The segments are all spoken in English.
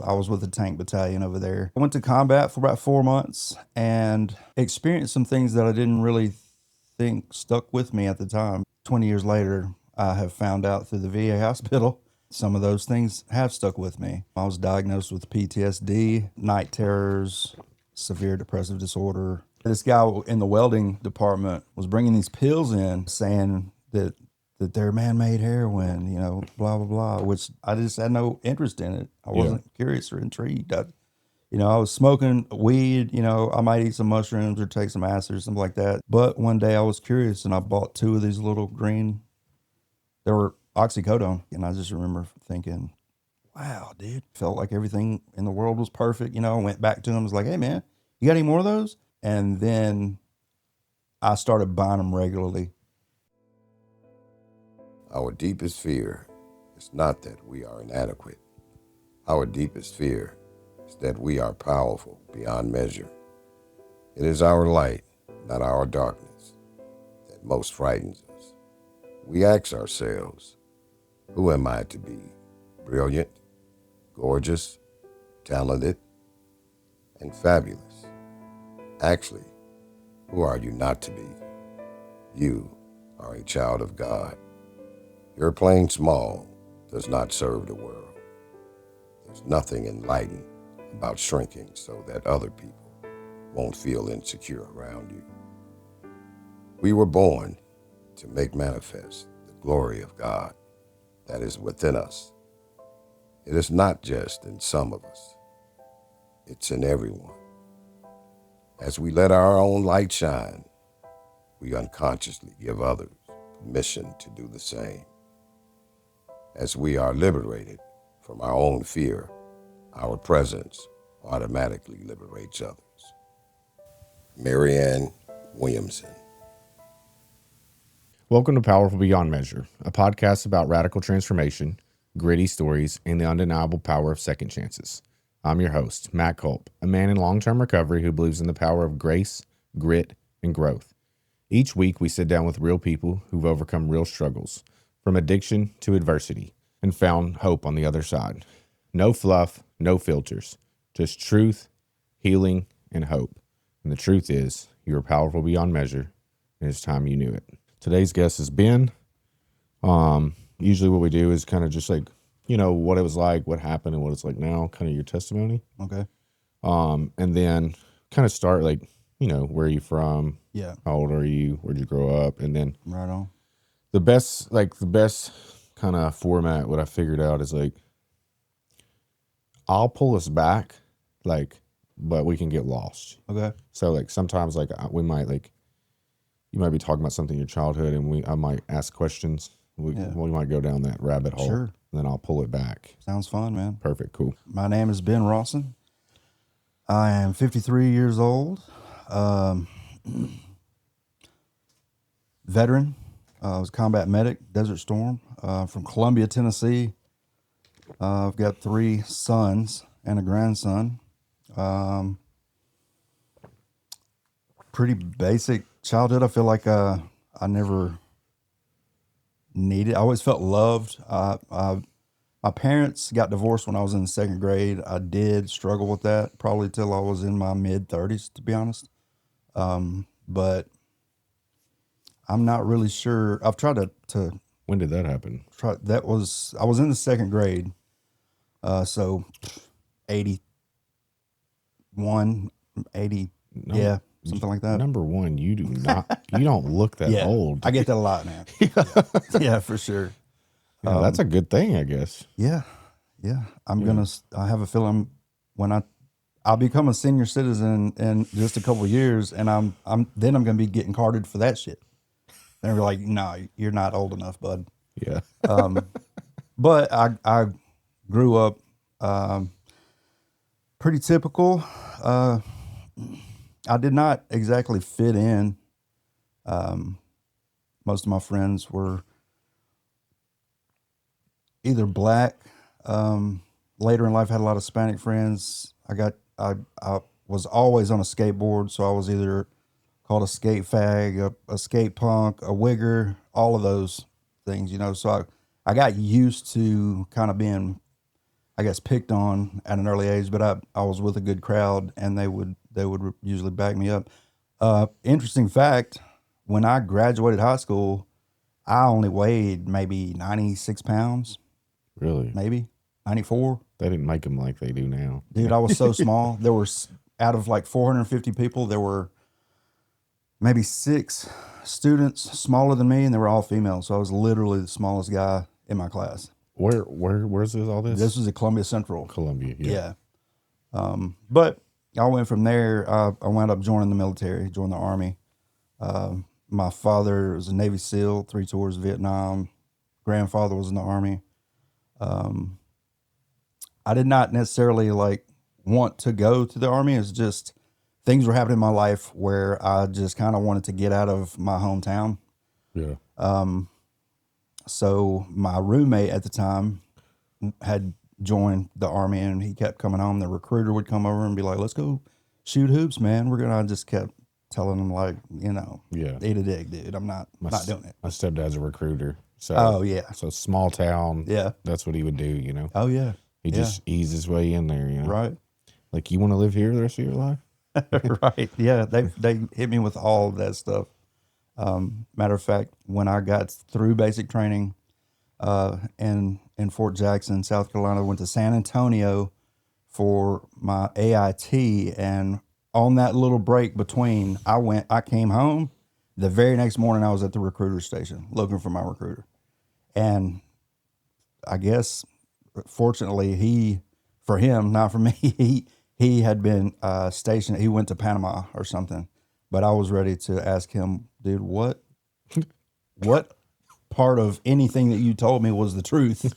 I was with the tank battalion over there. I went to combat for about 4 months and experienced some things that I didn't really think stuck with me at the time. 20 years later, I have found out through the VA hospital, some of those things have stuck with me. I was diagnosed with PTSD, night terrors, severe depressive disorder. This guy in the welding department was bringing these pills in saying that they're man-made heroin, blah, blah, blah, which I just had no interest in it. I wasn't curious or intrigued. I was smoking weed, I might eat some mushrooms or take some acid or something like that. But one day I was curious and I bought 2 of these little green, they were oxycodone. And I just remember thinking, wow, dude, felt like everything in the world was perfect. I went back to him, was like, hey man, you got any more of those? And then I started buying them regularly. Our deepest fear is not that we are inadequate. Our deepest fear is that we are powerful beyond measure. It is our light, not our darkness, that most frightens us. We ask ourselves, who am I to be? Brilliant, gorgeous, talented, and fabulous. Actually, who are you not to be? You are a child of God. Your playing small does not serve the world. There's nothing enlightened about shrinking so that other people won't feel insecure around you. We were born to make manifest the glory of God that is within us. It is not just in some of us, it's in everyone. As we let our own light shine, we unconsciously give others permission to do the same. As we are liberated from our own fear, our presence automatically liberates others. Marianne Williamson. Welcome to Powerful Beyond Measure, a podcast about radical transformation, gritty stories, and the undeniable power of second chances. I'm your host, Matt Culp, a man in long-term recovery who believes in the power of grace, grit, and growth. Each week, we sit down with real people who've overcome real struggles, from addiction to adversity, and found hope on the other side. No fluff, no filters, just truth, healing, and hope. And the truth is, you are powerful beyond measure, and it's time you knew it. Today's guest is Ben. Usually what we do is kind of just like, what it was like, what happened, and what it's like now, kind of your testimony. Okay. And then kind of start like, where are you from? Yeah. How old are you? Where'd you grow up? And then Right on. the best kind of format, what I figured out is like, I'll pull us back, but we can get lost. Okay. So like sometimes we might you might be talking about something in your childhood and I might ask questions. We might go down that rabbit hole. Sure. And then I'll pull it back. Sounds fun, man. Perfect. Cool. My name is Ben Rosson. I am 53 years old. Veteran. I was a combat medic, Desert Storm, from Columbia, Tennessee. I've got 3 sons and a grandson. Pretty basic childhood. I feel like I never needed. I always felt loved. My parents got divorced when I was in the 2nd grade. I did struggle with that probably till I was in my mid-30s, to be honest. But I'm not really sure. I've tried to When did that happen? I was in the 2nd grade. So 81, 80, something like that. Number one, you don't look that old. I get that a lot, man. Yeah, for sure. That's a good thing, I guess. Yeah. I have a feeling when I'll become a senior citizen in just a couple of years, and I'm going to be getting carded for that shit. And they're like, no, you're not old enough, bud. Yeah. But I grew up pretty typical. I did not exactly fit in. Most of my friends were either black. Later in life, I had a lot of Hispanic friends. I was always on a skateboard, so I was either called a skate fag, a skate punk, a wigger, all of those things, So I got used to kind of being, I guess, picked on at an early age, but I was with a good crowd, and they would usually back me up. Interesting fact: when I graduated high school, I only weighed maybe 96 pounds, Really? maybe 94. They didn't make them like they do now. Dude, I was so small. There were out of like 450 people, there were maybe 6 students smaller than me, and they were all female. So I was literally the smallest guy in my class. Where's this all this? This was at Columbia Central. Columbia, Yeah. But I went from there. I wound up joining the military, joined the Army. My father was a Navy SEAL, 3 tours of Vietnam. Grandfather was in the Army. I did not necessarily like want to go to the Army. It's just things were happening in my life where I just kind of wanted to get out of my hometown. Yeah. So my roommate at the time had joined the Army, and he kept coming home. The recruiter would come over and be like, "Let's go shoot hoops, man." I just kept telling him, like, Yeah. eat a dick, dude. I'm not doing it. My stepdad's a recruiter. So Oh yeah. So small town. Yeah. That's what he would do, Oh yeah. He just eased his way in there, Right. Like, you want to live here the rest of your life? Right. Yeah. They hit me with all of that stuff. Matter of fact, when I got through basic training, in Fort Jackson, South Carolina, I went to San Antonio for my AIT, and on that little break between, I came home. The very next morning, I was at the recruiter station looking for my recruiter, and I guess, fortunately, for him, not for me, he had been stationed. He went to Panama or something, but I was ready to ask him, dude, what part of anything that you told me was the truth?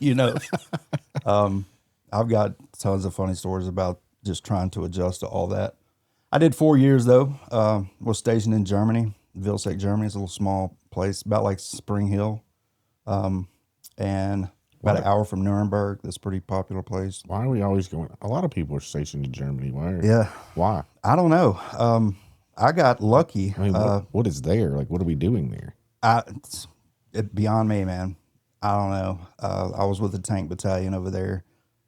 I've got tons of funny stories about just trying to adjust to all that. I did 4 years though. Was stationed in Germany, Vilseck, Germany. It's a little small place, about like Spring Hill, and about an hour from Nuremberg. That's a pretty popular place. Why are we always going? A lot of people are stationed in Germany. Yeah. Why? I don't know. I got lucky. I mean, what is there? Like, what are we doing there? It's beyond me, man. I don't know. I was with the tank battalion over there.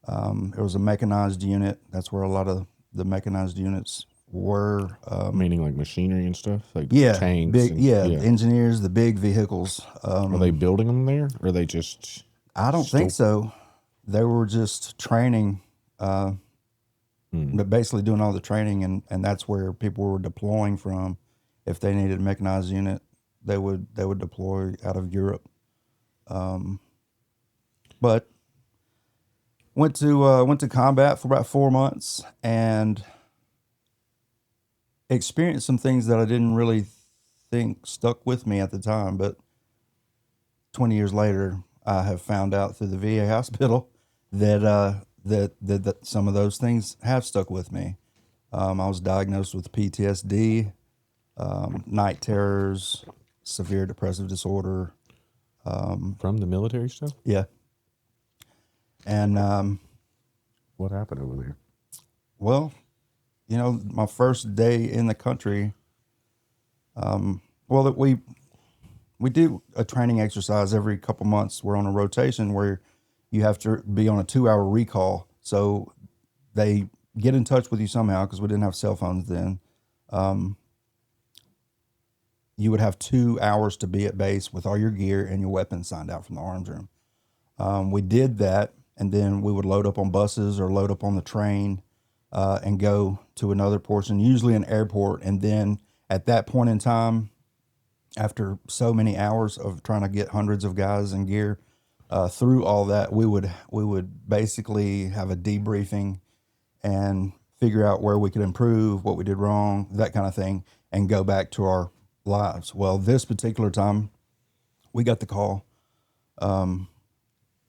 It was a mechanized unit. That's where a lot of the mechanized units were. Meaning like machinery and stuff? Like tanks? Big, engineers, the big vehicles. Are they building them there? Or are they just... I don't think so. They were just training, but basically doing all the training, and that's where people were deploying from. If they needed a mechanized unit, they would deploy out of Europe. But went to combat for about 4 months and experienced some things that I didn't really think stuck with me at the time, but 20 years later, I have found out through the VA hospital that that some of those things have stuck with me. I was diagnosed with PTSD, night terrors, severe depressive disorder. From the military stuff? Yeah. And What happened over there? well, my first day in the country, we do a training exercise every couple months. We're on a rotation where you have to be on a 2-hour recall. So they get in touch with you somehow, because we didn't have cell phones then. You would have 2 hours to be at base with all your gear and your weapons signed out from the arms room. We did that, and then we would load up on buses or load up on the train and go to another portion, usually an airport. And then at that point in time, after so many hours of trying to get hundreds of guys and gear through all that, we would basically have a debriefing and figure out where we could improve, what we did wrong, that kind of thing, and go back to our lives. Well, this particular time, we got the call.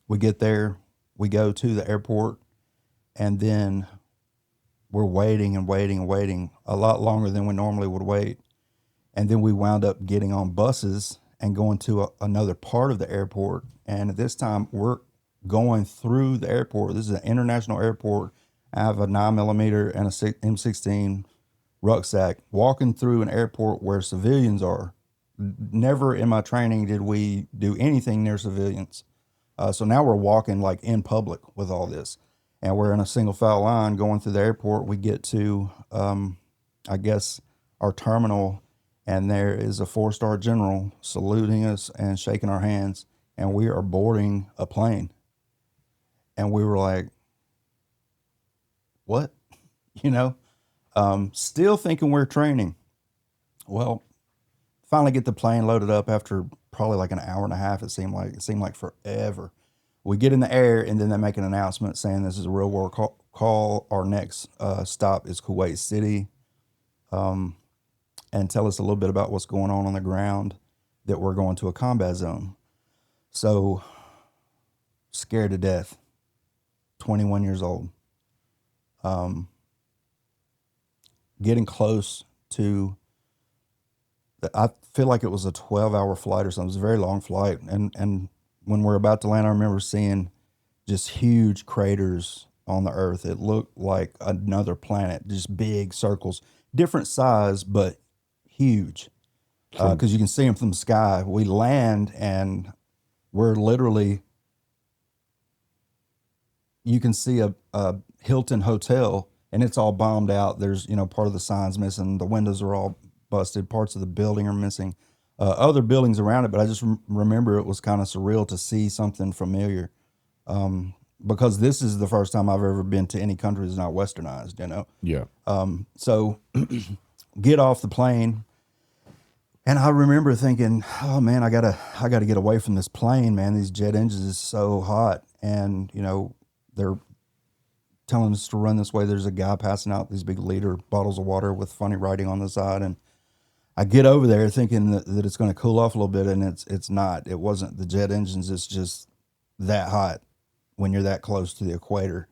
We get there, we go to the airport, and then we're waiting and waiting and waiting a lot longer than we normally would wait. And then we wound up getting on buses and going to another part of the airport. And at this time, we're going through the airport. This is an international airport. I have a 9mm and a M16 rucksack, walking through an airport where civilians are. Never in my training did we do anything near civilians. So now we're walking like in public with all this. and we're in a single file line going through the airport. We get to, I guess, our terminal, and there is a 4-star general saluting us and shaking our hands, and we are boarding a plane. And we were like, what? You know, still thinking we're training. Well, finally get the plane loaded up after probably like an hour and a half. It seemed like forever. We get in the air, and then they make an announcement saying this is a real world call. Our next stop is Kuwait City, and tell us a little bit about what's going on the ground, that we're going to a combat zone. So scared to death, 21 years old. Getting close to, I feel like it was a 12-hour flight or something. It was a very long flight. And when we're about to land, I remember seeing just huge craters on the earth. It looked like another planet, just big circles, different size, but huge. Because you can see them from the sky. We land, and we're literally, you can see a Hilton hotel, and it's all bombed out. There's, part of the signs missing. The windows are all busted. Parts of the building are missing. Other buildings around it, but I just remember it was kind of surreal to see something familiar, because this is the first time I've ever been to any country that's not westernized, Yeah. So get off the plane, and I remember thinking, oh man, I gotta get away from this plane, man. These jet engines is so hot, and they're telling us to run this way. There's a guy passing out these big liter bottles of water with funny writing on the side, and I get over there thinking that it's going to cool off a little bit, and it's not. It wasn't the jet engines. It's just that hot when you're that close to the equator.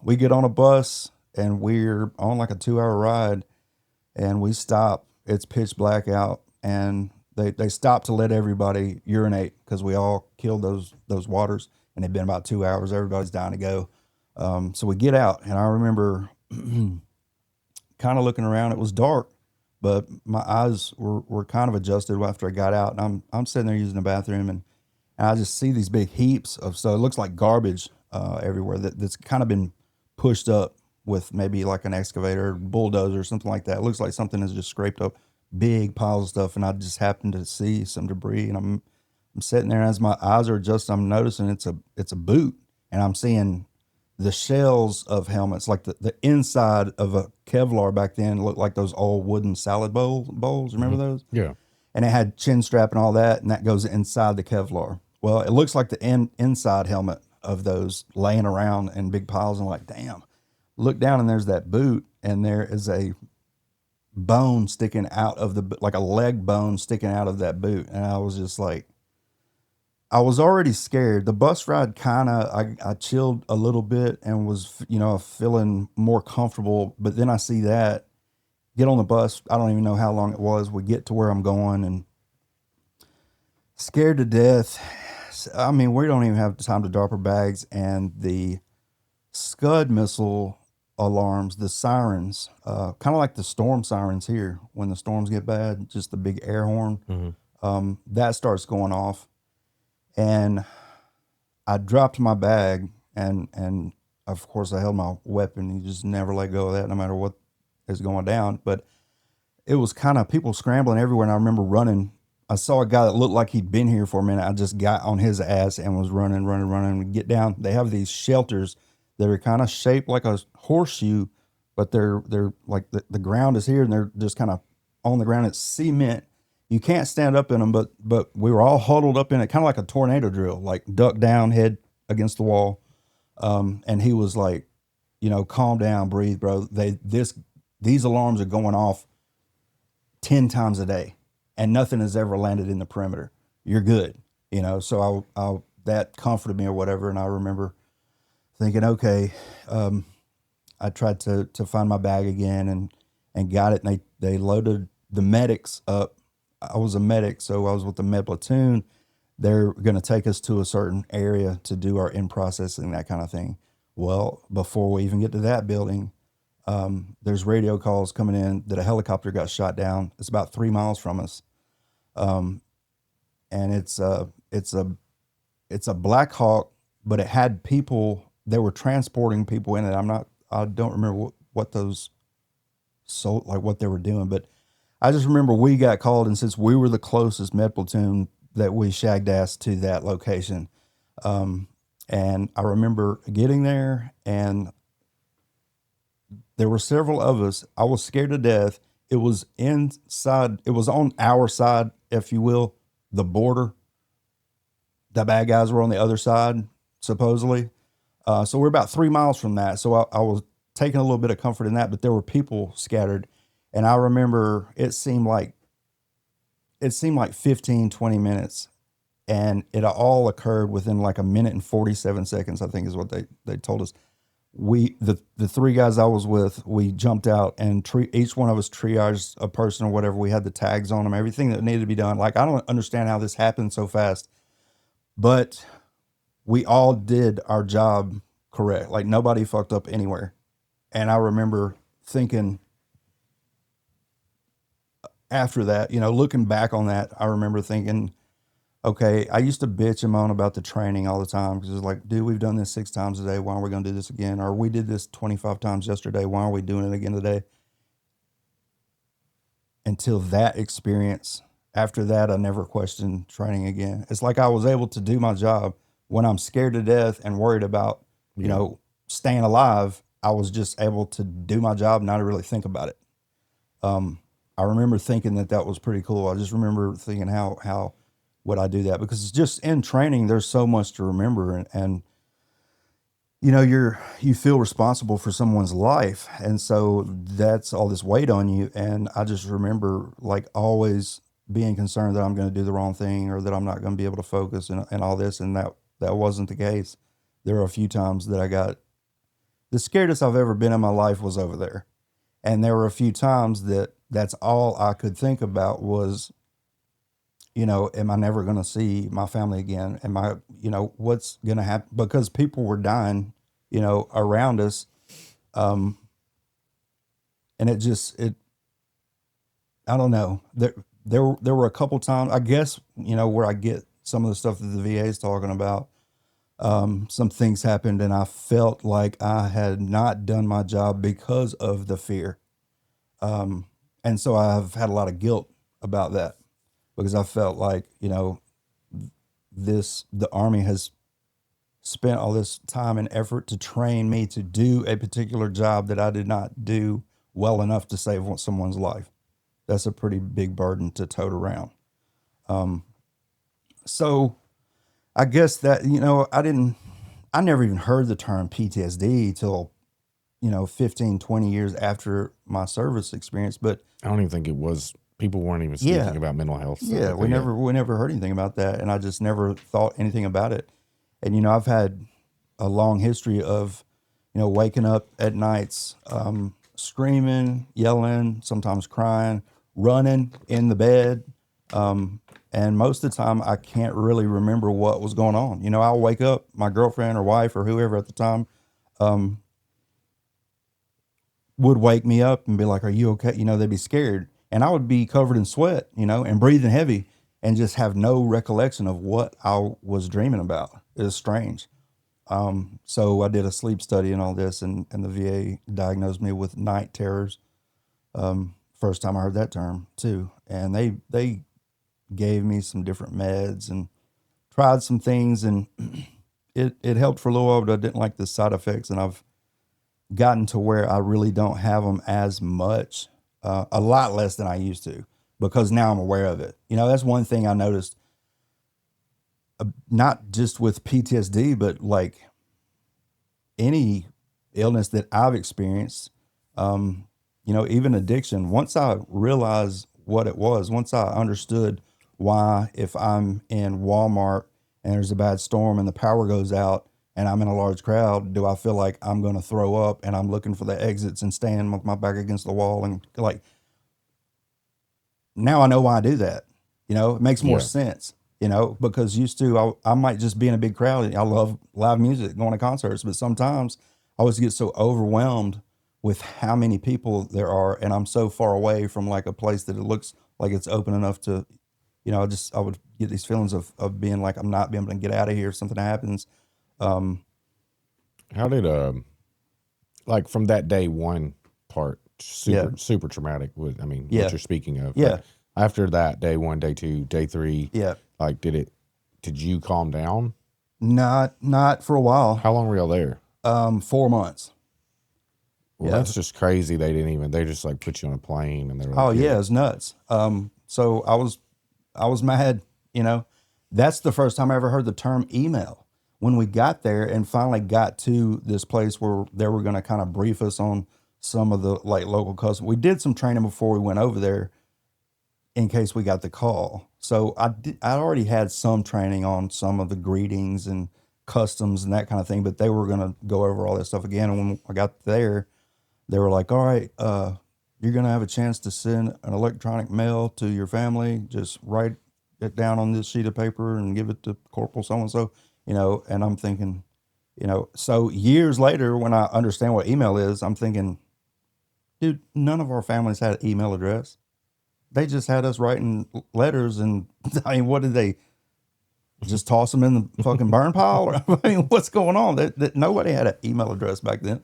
We get on a bus, and we're on like a 2-hour ride, and we stop. It's pitch black out, and they stop to let everybody urinate because we all killed those waters, and it'd been about 2 hours. Everybody's dying to go. So we get out, and I remember kind of looking around. It was dark, but my eyes were kind of adjusted after I got out, and I'm sitting there using the bathroom, and I just see these big heaps of stuff. It looks like garbage everywhere that's kind of been pushed up with maybe like an excavator, bulldozer, or something like that. It looks like something has just scraped up big piles of stuff, and I just happened to see some debris, and I'm sitting there, and as my eyes are adjusted, I'm noticing it's a boot, and I'm seeing the shells of helmets, like the inside of a Kevlar back then looked like those old wooden salad bowls. Remember those? Yeah. And it had chin strap and all that, and that goes inside the Kevlar. Well, it looks like the inside helmet of those laying around in big piles, and I'm like, damn. Look down, and there's that boot, and there is a bone sticking out of like a leg bone sticking out of that boot. And I was just like, I was already scared. The bus ride I chilled a little bit and was, feeling more comfortable. But then I see that, get on the bus. I don't even know how long it was. We get to where I'm going, and scared to death. I mean, we don't even have time to drop our bags, and the Scud missile alarms, the sirens, kind of like the storm sirens here when the storms get bad, just the big air horn, that starts going off. And I dropped my bag, and of course I held my weapon. You just never let go of that no matter what is going down. But it was kind of people scrambling everywhere, and I remember running. I saw a guy that looked like he'd been here for a minute. I just got on his ass and was running. We get down. They have these shelters that are kind of shaped like a horseshoe, but they're like the ground is here, and they're just kind of on the ground. It's cement. You can't stand up in them, but we were all huddled up in it, kind of like a tornado drill, like duck down, head against the wall. And he was like, calm down, breathe, bro. These alarms are going off 10 times a day, and nothing has ever landed in the perimeter. You're good, So I that comforted me or whatever. And I remember thinking, okay, I tried to find my bag again and got it. And they loaded the medics up. I was a medic, so I was with the med platoon. They're going to take us to a certain area to do our in-processing, that kind of thing. Well, before we even get to that building, there's radio calls coming in that a helicopter got shot down. It's about 3 miles from us. And it's a Black Hawk, but it had people they were transporting people in it. I don't remember what those, so like what they were doing, but I just remember we got called, and since we were the closest med platoon, that we shagged ass to that location. And I remember getting there, and there were several of us. I was scared to death. It was inside, it was on our side, if you will, the border. The bad guys were on the other side, supposedly. So we're about 3 miles from that. So I was taking a little bit of comfort in that, but there were people scattered. And I remember it seemed like 15, 20 minutes. And it all occurred within like a minute and 47 seconds, I think is what they told us. The three guys I was with, we jumped out and each one of us triaged a person or whatever. We had the tags on them, everything that needed to be done. Like, I don't understand how this happened so fast, but we all did our job correct. Like, nobody fucked up anywhere. And I remember thinking after that, looking back on that, I remember thinking, okay, I used to bitch and moan about the training all the time because it's like, dude, we've done this 6 times a day. Why are we going to do this again? Or we did this 25 times yesterday. Why are we doing it again today? Until that experience, after that, I never questioned training again. It's like I was able to do my job when I'm scared to death and worried about, staying alive. I was just able to do my job and not really think about it. I remember thinking that was pretty cool. I just remember thinking how would I do that? Because it's just in training, there's so much to remember, and you feel responsible for someone's life, and so that's all this weight on you. And I just remember like always being concerned that I'm going to do the wrong thing or that I'm not going to be able to focus and all this, and that wasn't the case. There were a few times that I got the scariest I've ever been in my life was over there, and there were a few times that's all I could think about was, am I never going to see my family again? Am I, what's going to happen? Because people were dying, around us. And I don't know. There were a couple times, I guess, where I get some of the stuff that the VA is talking about. Some things happened and I felt like I had not done my job because of the fear. And so I've had a lot of guilt about that, because I felt like, the Army has spent all this time and effort to train me to do a particular job that I did not do well enough to save someone's life. That's a pretty big burden to tote around. So I guess that, I never even heard the term PTSD till, 15, 20 years after my service experience, but I don't even think it was, people weren't even speaking about mental health. Yeah, we never heard anything about that, and I just never thought anything about it. And I've had a long history of, waking up at nights, screaming, yelling, sometimes crying, running in the bed, and most of the time I can't really remember what was going on. I'll wake up, my girlfriend or wife or whoever at the time, would wake me up and be like, "Are you okay?" They'd be scared. And I would be covered in sweat, and breathing heavy and just have no recollection of what I was dreaming about. It was strange. So I did a sleep study and all this, and the VA diagnosed me with night terrors. First time I heard that term too. And they gave me some different meds and tried some things, and it helped for a little while, but I didn't like the side effects. And I've gotten to where I really don't have them as much. A lot less than I used to, because now I'm aware of it. That's one thing I noticed, not just with PTSD, but like any illness that I've experienced, even addiction. Once I realized what it was, once I understood why, if I'm in Walmart and there's a bad storm and the power goes out and I'm in a large crowd, do I feel like I'm going to throw up and I'm looking for the exits and stand with my back against the wall? And like, now I know why I do that. It makes more sense, because used to, I might just be in a big crowd. I love live music, going to concerts, but sometimes I always get so overwhelmed with how many people there are. And I'm so far away from like a place that it looks like it's open enough to, I would get these feelings of being like, I'm not being able to get out of here if something happens. How did like from that day one part, super traumatic. What Yeah. you're speaking of. Yeah. Like, after that, day one, day two, day three. Yeah. Like, did you calm down? Not for a while. How long were y'all there? 4 months. Well, Yeah. that's just crazy. They just like put you on a plane and they were like, Oh "Here." yeah, it's nuts. So I was mad, you know. That's the first time I ever heard the term email. When we got there and finally got to this place where they were going to kind of brief us on some of the like local customs. We did some training before we went over there in case we got the call. So I already had some training on some of the greetings and customs and that kind of thing, but they were going to go over all that stuff again. And when I got there, they were like, all right, you're going to have a chance to send an electronic mail to your family. Just write it down on this sheet of paper and give it to Corporal so-and-so, you know. And I'm thinking, you know, so years later, when I understand what email is, I'm thinking, dude, none of our families had an email address. They just had us writing letters. And I mean, what did they just toss them in the fucking burn pile? Or, I mean, what's going on? That nobody had an email address back then.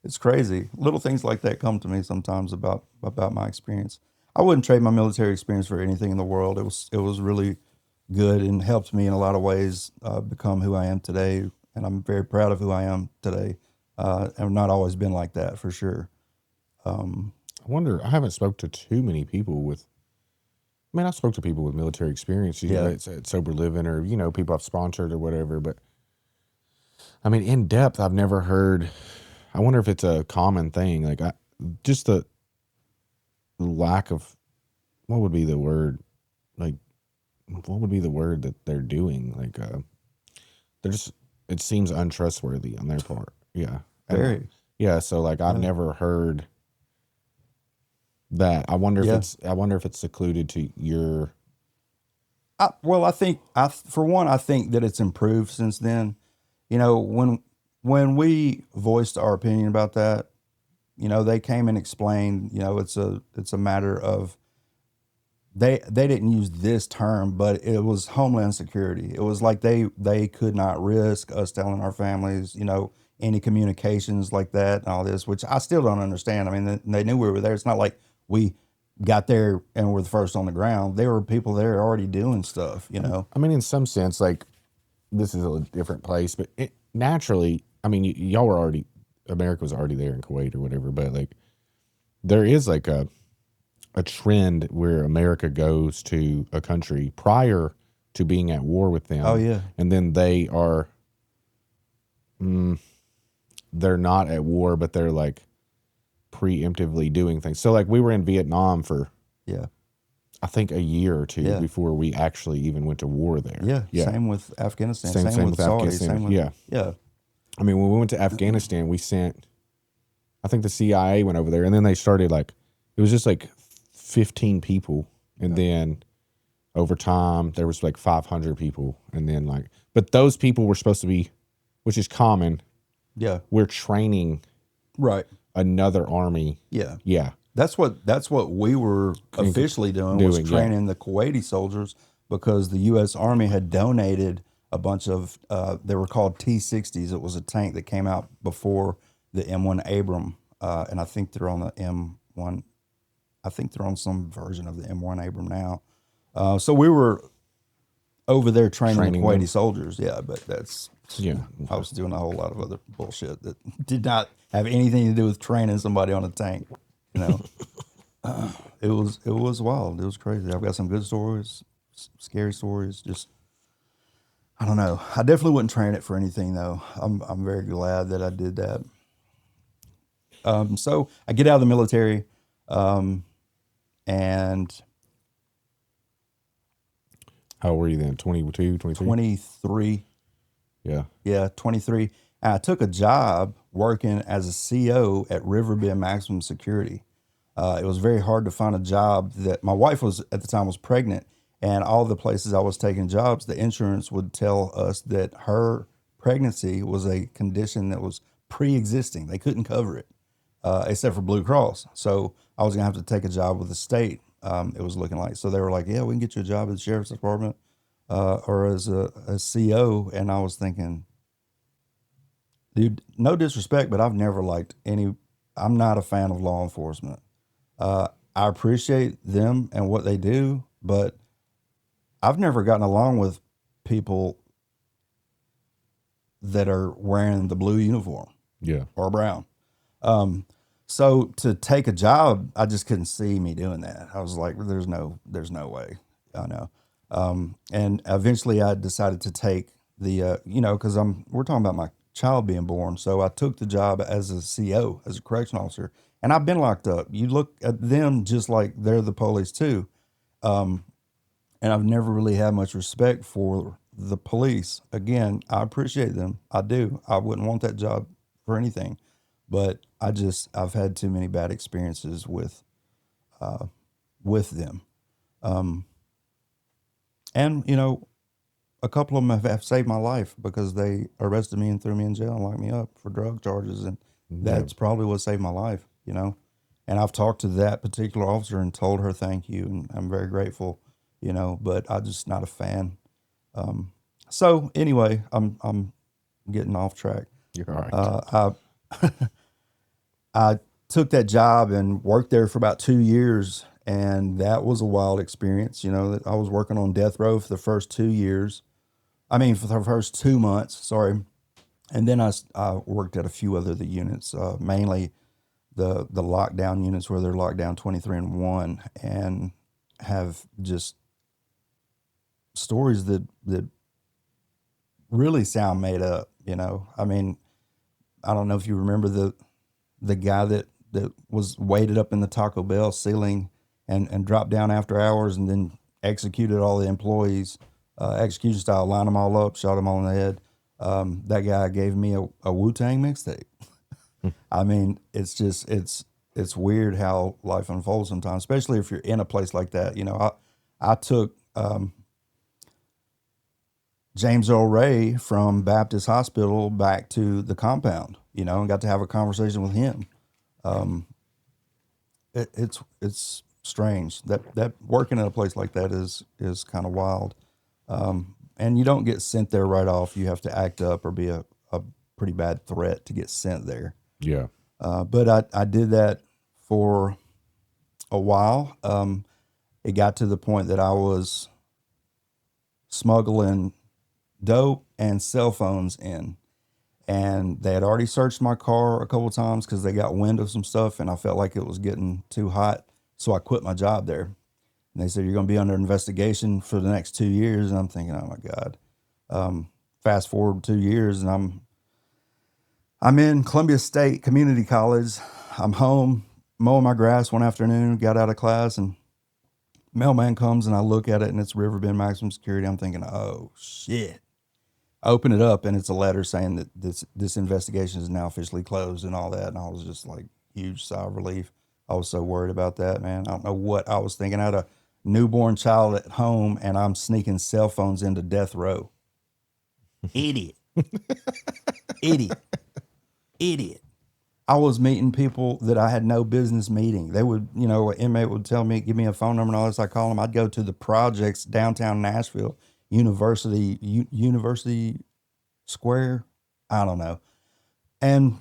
It's crazy. Little things like that come to me sometimes about my experience. I wouldn't trade my military experience for anything in the world. It was really good and helped me in a lot of ways become who I am today. And I'm very proud of who I am today. I've not always been like that, for sure. I wonder. I haven't spoke to too many people with. I mean, I spoke to people with military experience. You know, Yeah. it's sober living, or people I've sponsored or whatever. But I mean, in depth, I've never heard. I wonder if it's a common thing. Like, just the lack of what would be the word? Like, what would be the word that they're doing? Like, they're just. It seems untrustworthy on their part. Yeah. Very. Yeah. So like, I've never heard that. I wonder if it's secluded to your. Well, I think for one, I think that it's improved since then. You know, when we voiced our opinion about that, you know, they came and explained. You know, it's a matter of they didn't use this term, but it was homeland security. It was like they could not risk us telling our families, you know, any communications like that and all this, which I still don't understand. I mean, they knew we were there. It's not like we got there and were the first on the ground. There were people there already doing stuff, you know. I mean, in some sense, like, this is a different place, but naturally, I mean, y'all were already, America was already there in Kuwait or whatever, but like, there is like a trend where America goes to a country prior to being at war with them. Oh yeah. And then they are, they're not at war, but they're like preemptively doing things. So like, we were in Vietnam for, Yeah. I think, a year or two before we actually even went to war there. Yeah. Same with Afghanistan. Same with Saudi. Afghanistan. Same with, yeah. I mean, when we went to Afghanistan, we sent, I think the CIA went over there, and then they started like, it was just like 15 people. And then over time, there was like 500 people. And then like, but those people were supposed to be, which is common. Yeah. We're training Right. another army. Yeah. Yeah. That's what we were officially doing was training the Kuwaiti soldiers, because the U.S. Army had donated a bunch of, they were called T-60s. It was a tank that came out before the M1 Abram, and I think they're on the M1. I think they're on some version of the M1 Abram now. So we were over there training the Kuwaiti soldiers. Yeah, but I was doing a whole lot of other bullshit that did not have anything to do with training somebody on a tank. You know, it was wild. It was crazy. I've got some good stories, scary stories. Just, I don't know. I definitely wouldn't train it for anything though. I'm very glad that I did that. So I get out of the military, and how old were you then? 22, 23? 23. Yeah. Yeah, 23. I took a job working as a CO at Riverbend Maximum Security. It was very hard to find a job that my wife was at the time was pregnant, and all the places I was taking jobs, the insurance would tell us that her pregnancy was a condition that was pre-existing. They couldn't cover it, except for Blue Cross. So I was gonna have to take a job with the state. It was looking like, so they were like, yeah, we can get you a job at the sheriff's department, or as a CO. And I was thinking, Dude, no disrespect, but I've never liked I'm not a fan of law enforcement. I appreciate them and what they do, but I've never gotten along with people that are wearing the blue uniform Yeah. or brown. So to take a job, I just couldn't see me doing that. I was like, there's no way. I know. And eventually I decided to take the, cause we're talking about my child being born. So I took the job as a CO, as a correction officer, and I've been locked up. You look at them just like they're the police too. And I've never really had much respect for the police. Again, I appreciate them. I do. I wouldn't want that job for anything, but I've had too many bad experiences with them. And a couple of them have saved my life because they arrested me and threw me in jail and locked me up for drug charges. And that's probably what saved my life, And I've talked to that particular officer and told her thank you, and I'm very grateful, but I'm just not a fan. So anyway, I'm getting off track. You're all right. I took that job and worked there for about 2 years, and that was a wild experience. That I was working on death row for the first 2 years. I mean, for the first 2 months, sorry. And then I worked at a few other the units, mainly the lockdown units where they're locked down 23-1, and have just stories that really sound made up. I mean, I don't know if you remember the guy that was weighted up in the Taco Bell ceiling and dropped down after hours and then executed all the employees, execution style, lined them all up, shot them all in the head. That guy gave me a Wu-Tang mixtape. I mean, it's weird how life unfolds sometimes, especially if you're in a place like that. I took James Earl Ray from Baptist Hospital back to the compound, and got to have a conversation with him. It's strange that working in a place like that is kind of wild. And you don't get sent there right off. You have to act up or be a pretty bad threat to get sent there. Yeah. But I did that for a while. It got to the point that I was smuggling dope and cell phones in. And they had already searched my car a couple of times because they got wind of some stuff, and I felt like it was getting too hot. So I quit my job there. And they said, you're going to be under investigation for the next 2 years. And I'm thinking, oh my God. Fast forward 2 years, and I'm in Columbia State Community College. I'm home mowing my grass one afternoon, got out of class, and mailman comes, and I look at it, and it's Riverbend Maximum Security. I'm thinking, oh shit. I open it up, and it's a letter saying that this investigation is now officially closed and all that. And I was just like, huge sigh of relief. I was so worried about that, man. I don't know what I was thinking. I had a newborn child at home, and I'm sneaking cell phones into death row. Idiot. Idiot. I was meeting people that I had no business meeting. They would, an inmate would tell me, give me a phone number and all this. I call them. I'd go to the projects downtown Nashville, University Square. I don't know. And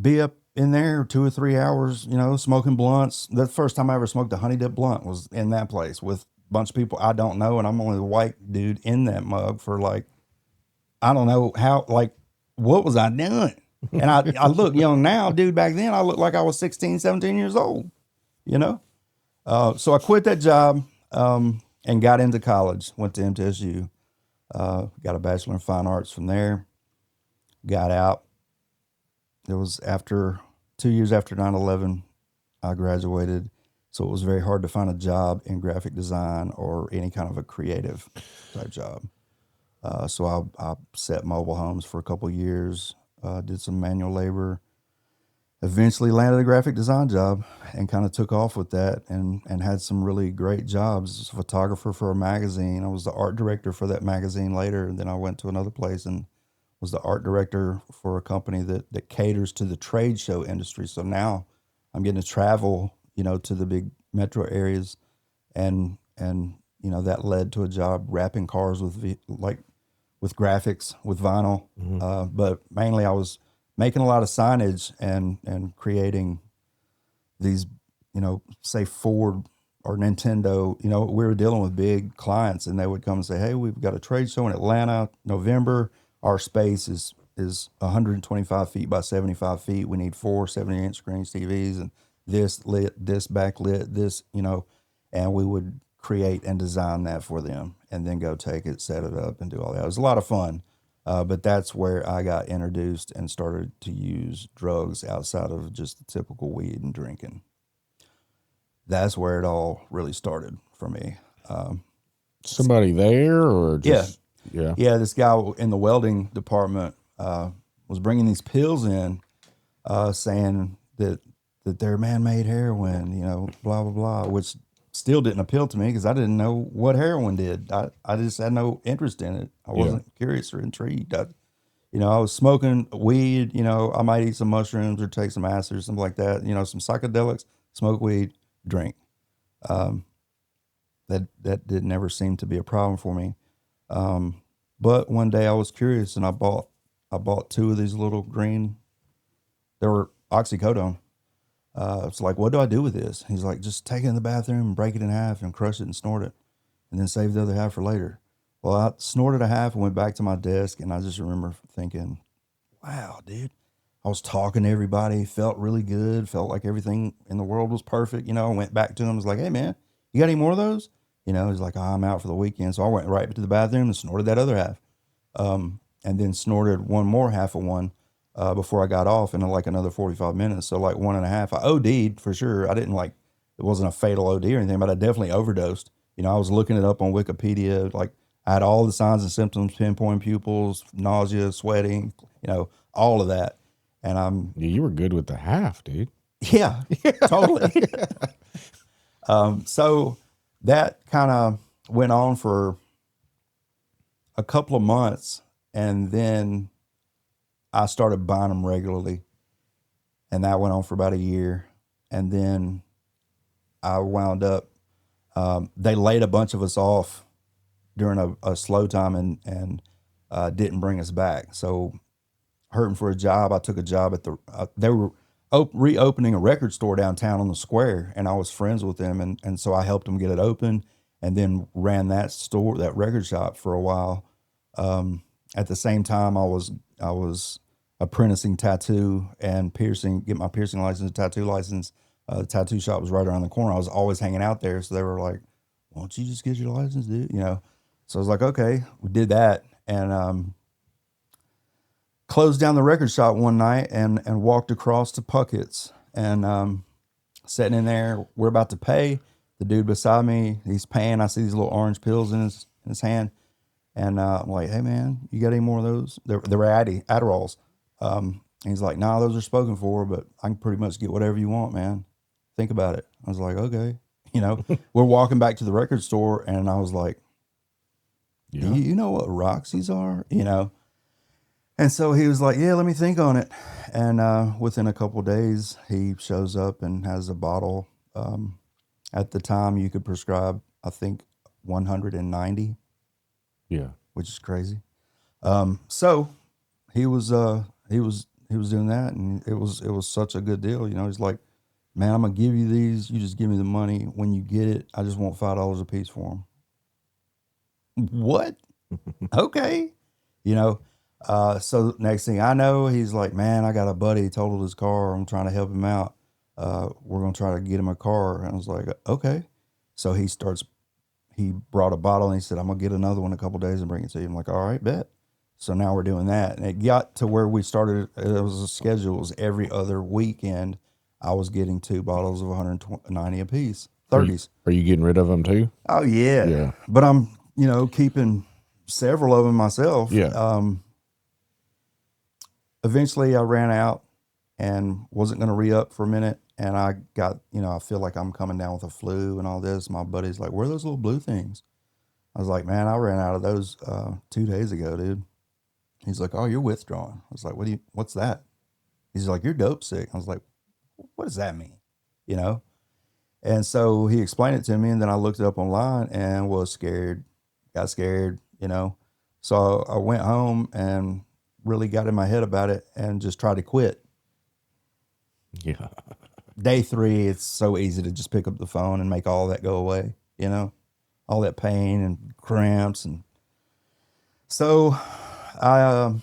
be up in there 2 or 3 hours, smoking blunts. The first time I ever smoked a honey dip blunt was in that place with a bunch of people I don't know. And I'm only the white dude in that mug for I don't know how, what was I doing? And I look young now, dude. Back then I looked like I was 16, 17 years old, So I quit that job and got into college, went to MTSU, got a Bachelor in Fine Arts from there, got out. It was after 2 years after 9/11, I graduated. So it was very hard to find a job in graphic design or any kind of a creative type job. So I set mobile homes for a couple of years, did some manual labor, eventually landed a graphic design job and kind of took off with that and had some really great jobs. I was a photographer for a magazine. I was the art director for that magazine later. And then I went to another place and was the art director for a company that caters to the trade show industry. So now I'm getting to travel, to the big metro areas and that led to a job wrapping cars with graphics, with vinyl. Mm-hmm. But mainly I was making a lot of signage and creating these, say Ford or Nintendo, we were dealing with big clients, and they would come and say, hey, we've got a trade show in Atlanta, November. Our space is 125 feet by 75 feet. We need 4 70-inch screens TVs and this lit, this backlit, this, and we would create and design that for them and then go take it, set it up, and do all that. It was a lot of fun. But that's where I got introduced and started to use drugs outside of just the typical weed and drinking. That's where it all really started for me. Somebody there or just, yeah. This guy in the welding department was bringing these pills in, saying that they're man-made heroin, blah, blah, blah, which still didn't appeal to me because I didn't know what heroin did. I just had no interest in it. I wasn't curious or intrigued. I was smoking weed, I might eat some mushrooms or take some acid or something like that, some psychedelics, smoke weed, drink. That did never seem to be a problem for me. But one day I was curious and I bought 2 of these little green, they were oxycodone. It's like, what do I do with this? He's like, just take it in the bathroom and break it in half and crush it and snort it and then save the other half for later. Well, I snorted a half and went back to my desk, and I just remember thinking, wow, dude, I was talking to everybody, felt really good, felt like everything in the world was perfect. I went back to him, was like, hey man, you got any more of those? He's like, oh, I'm out for the weekend. So I went right to the bathroom and snorted that other half. And then snorted one more half of one before I got off in like another 45 minutes. So like 1.5. I OD'd for sure. I didn't it wasn't a fatal OD or anything, but I definitely overdosed. I was looking it up on Wikipedia. Like I had all the signs and symptoms, pinpoint pupils, nausea, sweating, all of that. And you were good with the half, dude. Yeah, totally. So that kind of went on for a couple of months, and then I started buying them regularly, and that went on for about a year. And then I wound up, they laid a bunch of us off during a slow time and didn't bring us back. So hurting for a job, I took a job at they were reopening a record store downtown on the square, and I was friends with them, and so I helped them get it open, and then ran that store, that record shop, for a while. At the same time, I was apprenticing tattoo and piercing, get my piercing license, tattoo license. The tattoo shop was right around the corner. I was always hanging out there, so they were like, "Why don't you just get your license, dude?" So I was like, "Okay." We did that, and closed down the record shop one night and walked across to Puckett's and sitting in there. We're about to pay. The dude beside me, he's paying. I see these little orange pills in his hand, and I'm like, "Hey man, you got any more of those?" They were Adderalls. He's like, "Nah, those are spoken for, but I can pretty much get whatever you want, man. Think about it." I was like, "Okay." We're walking back to the record store, and I was like, Yeah. you know what Roxy's are? And so he was like, "Yeah, let me think on it." And within a couple of days, he shows up and has a bottle. At the time, you could prescribe, I think, 190. Yeah. Which is crazy. So he was doing that, and it was such a good deal. He's like, "Man, I'm gonna give you these. You just give me the money. When you get it, I just want $5 a piece for them." What? Okay. So next thing I know, he's like, "Man, I got a buddy. He totaled his car. I'm trying to help him out. We're going to try to get him a car." And I was like, "Okay." So he brought a bottle and he said, "I'm going to get another one in a couple of days and bring it to you." I'm like, "All right, bet." So now we're doing that. And it got to where we started. It was a schedule. It was every other weekend. I was getting 2 bottles of 190 a piece, 30s. Are you getting rid of them too? Oh yeah. Yeah. But I'm, keeping several of them myself. Yeah. Eventually I ran out and wasn't going to re-up for a minute. And I got, I feel like I'm coming down with a flu and all this. My buddy's like, "Where are those little blue things?" I was like, "Man, I ran out of those 2 days ago, dude." He's like, "Oh, you're withdrawing." I was like, "What's that?" He's like, "You're dope sick." I was like, "What does that mean?" And so he explained it to me, and then I looked it up online and got scared. So I went home and really got in my head about it and just tried to quit. Yeah. Day 3, it's so easy to just pick up the phone and make all that go away, all that pain and cramps. And so I,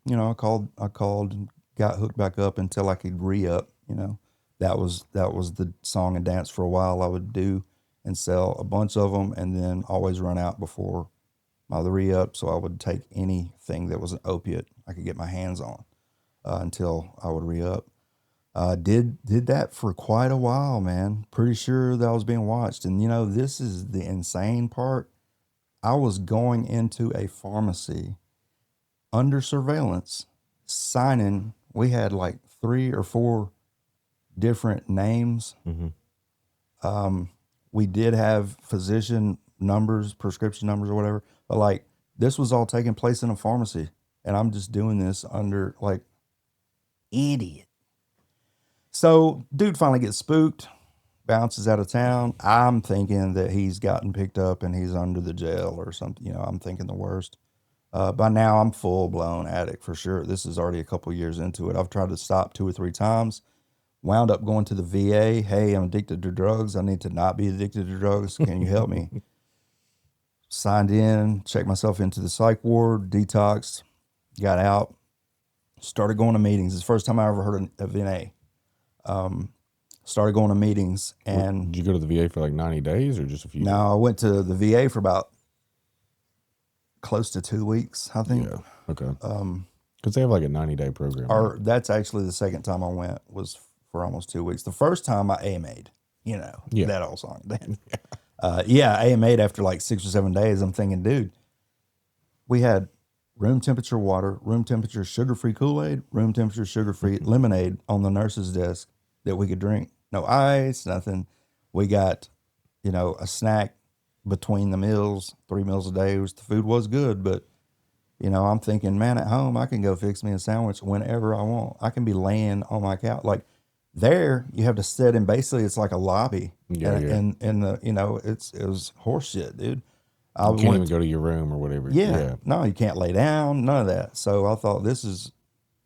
I called and got hooked back up until I could re-up, that was the song and dance for a while I would do and sell a bunch of them and then always run out before my re-up. So I would take anything that was an opiate I could get my hands on until I would re-up. Did that for quite a while, man. Pretty sure that I was being watched. And this is the insane part. I was going into a pharmacy under surveillance, signing. We had like 3 or 4 different names. We did have physician numbers, prescription numbers or whatever, but like this was all taking place in a pharmacy. And I'm just doing this under like idiot. So dude finally gets spooked, bounces out of town. I'm thinking that he's gotten picked up and he's under the jail or something. I'm thinking the worst. By now I'm full blown addict for sure. This is already a couple years into it. I've tried to stop 2 or 3 times, wound up going to the VA. Hey, I'm addicted to drugs. I need to not be addicted to drugs. Can you help me? Signed in, checked myself into the psych ward, detoxed, got out, started going to meetings. It's the first time I ever heard of NA. Started going to meetings. And did you go to the VA for like 90 days or just a few days? No, I went to the VA for about close to 2 weeks, I think. Yeah. Okay. Because they have like a 90-day program. Or that's actually the second time I went was for almost 2 weeks. The first time I AMA'd, that old song. I AMA'd after like 6 or 7 days. I'm thinking, dude, we had room temperature water, room temperature sugar-free Kool-Aid, room temperature sugar-free lemonade on the nurse's desk that we could drink. No ice, nothing. We got, a snack between the meals, 3 meals a day. The food was good, but, I'm thinking, man, at home, I can go fix me a sandwich whenever I want. I can be laying on my couch. Like there, you have to sit in basically it's like a lobby. And the, it was horse shit, dude. You can't even go to your room or whatever. Yeah. No, you can't lay down, none of that. So I thought this is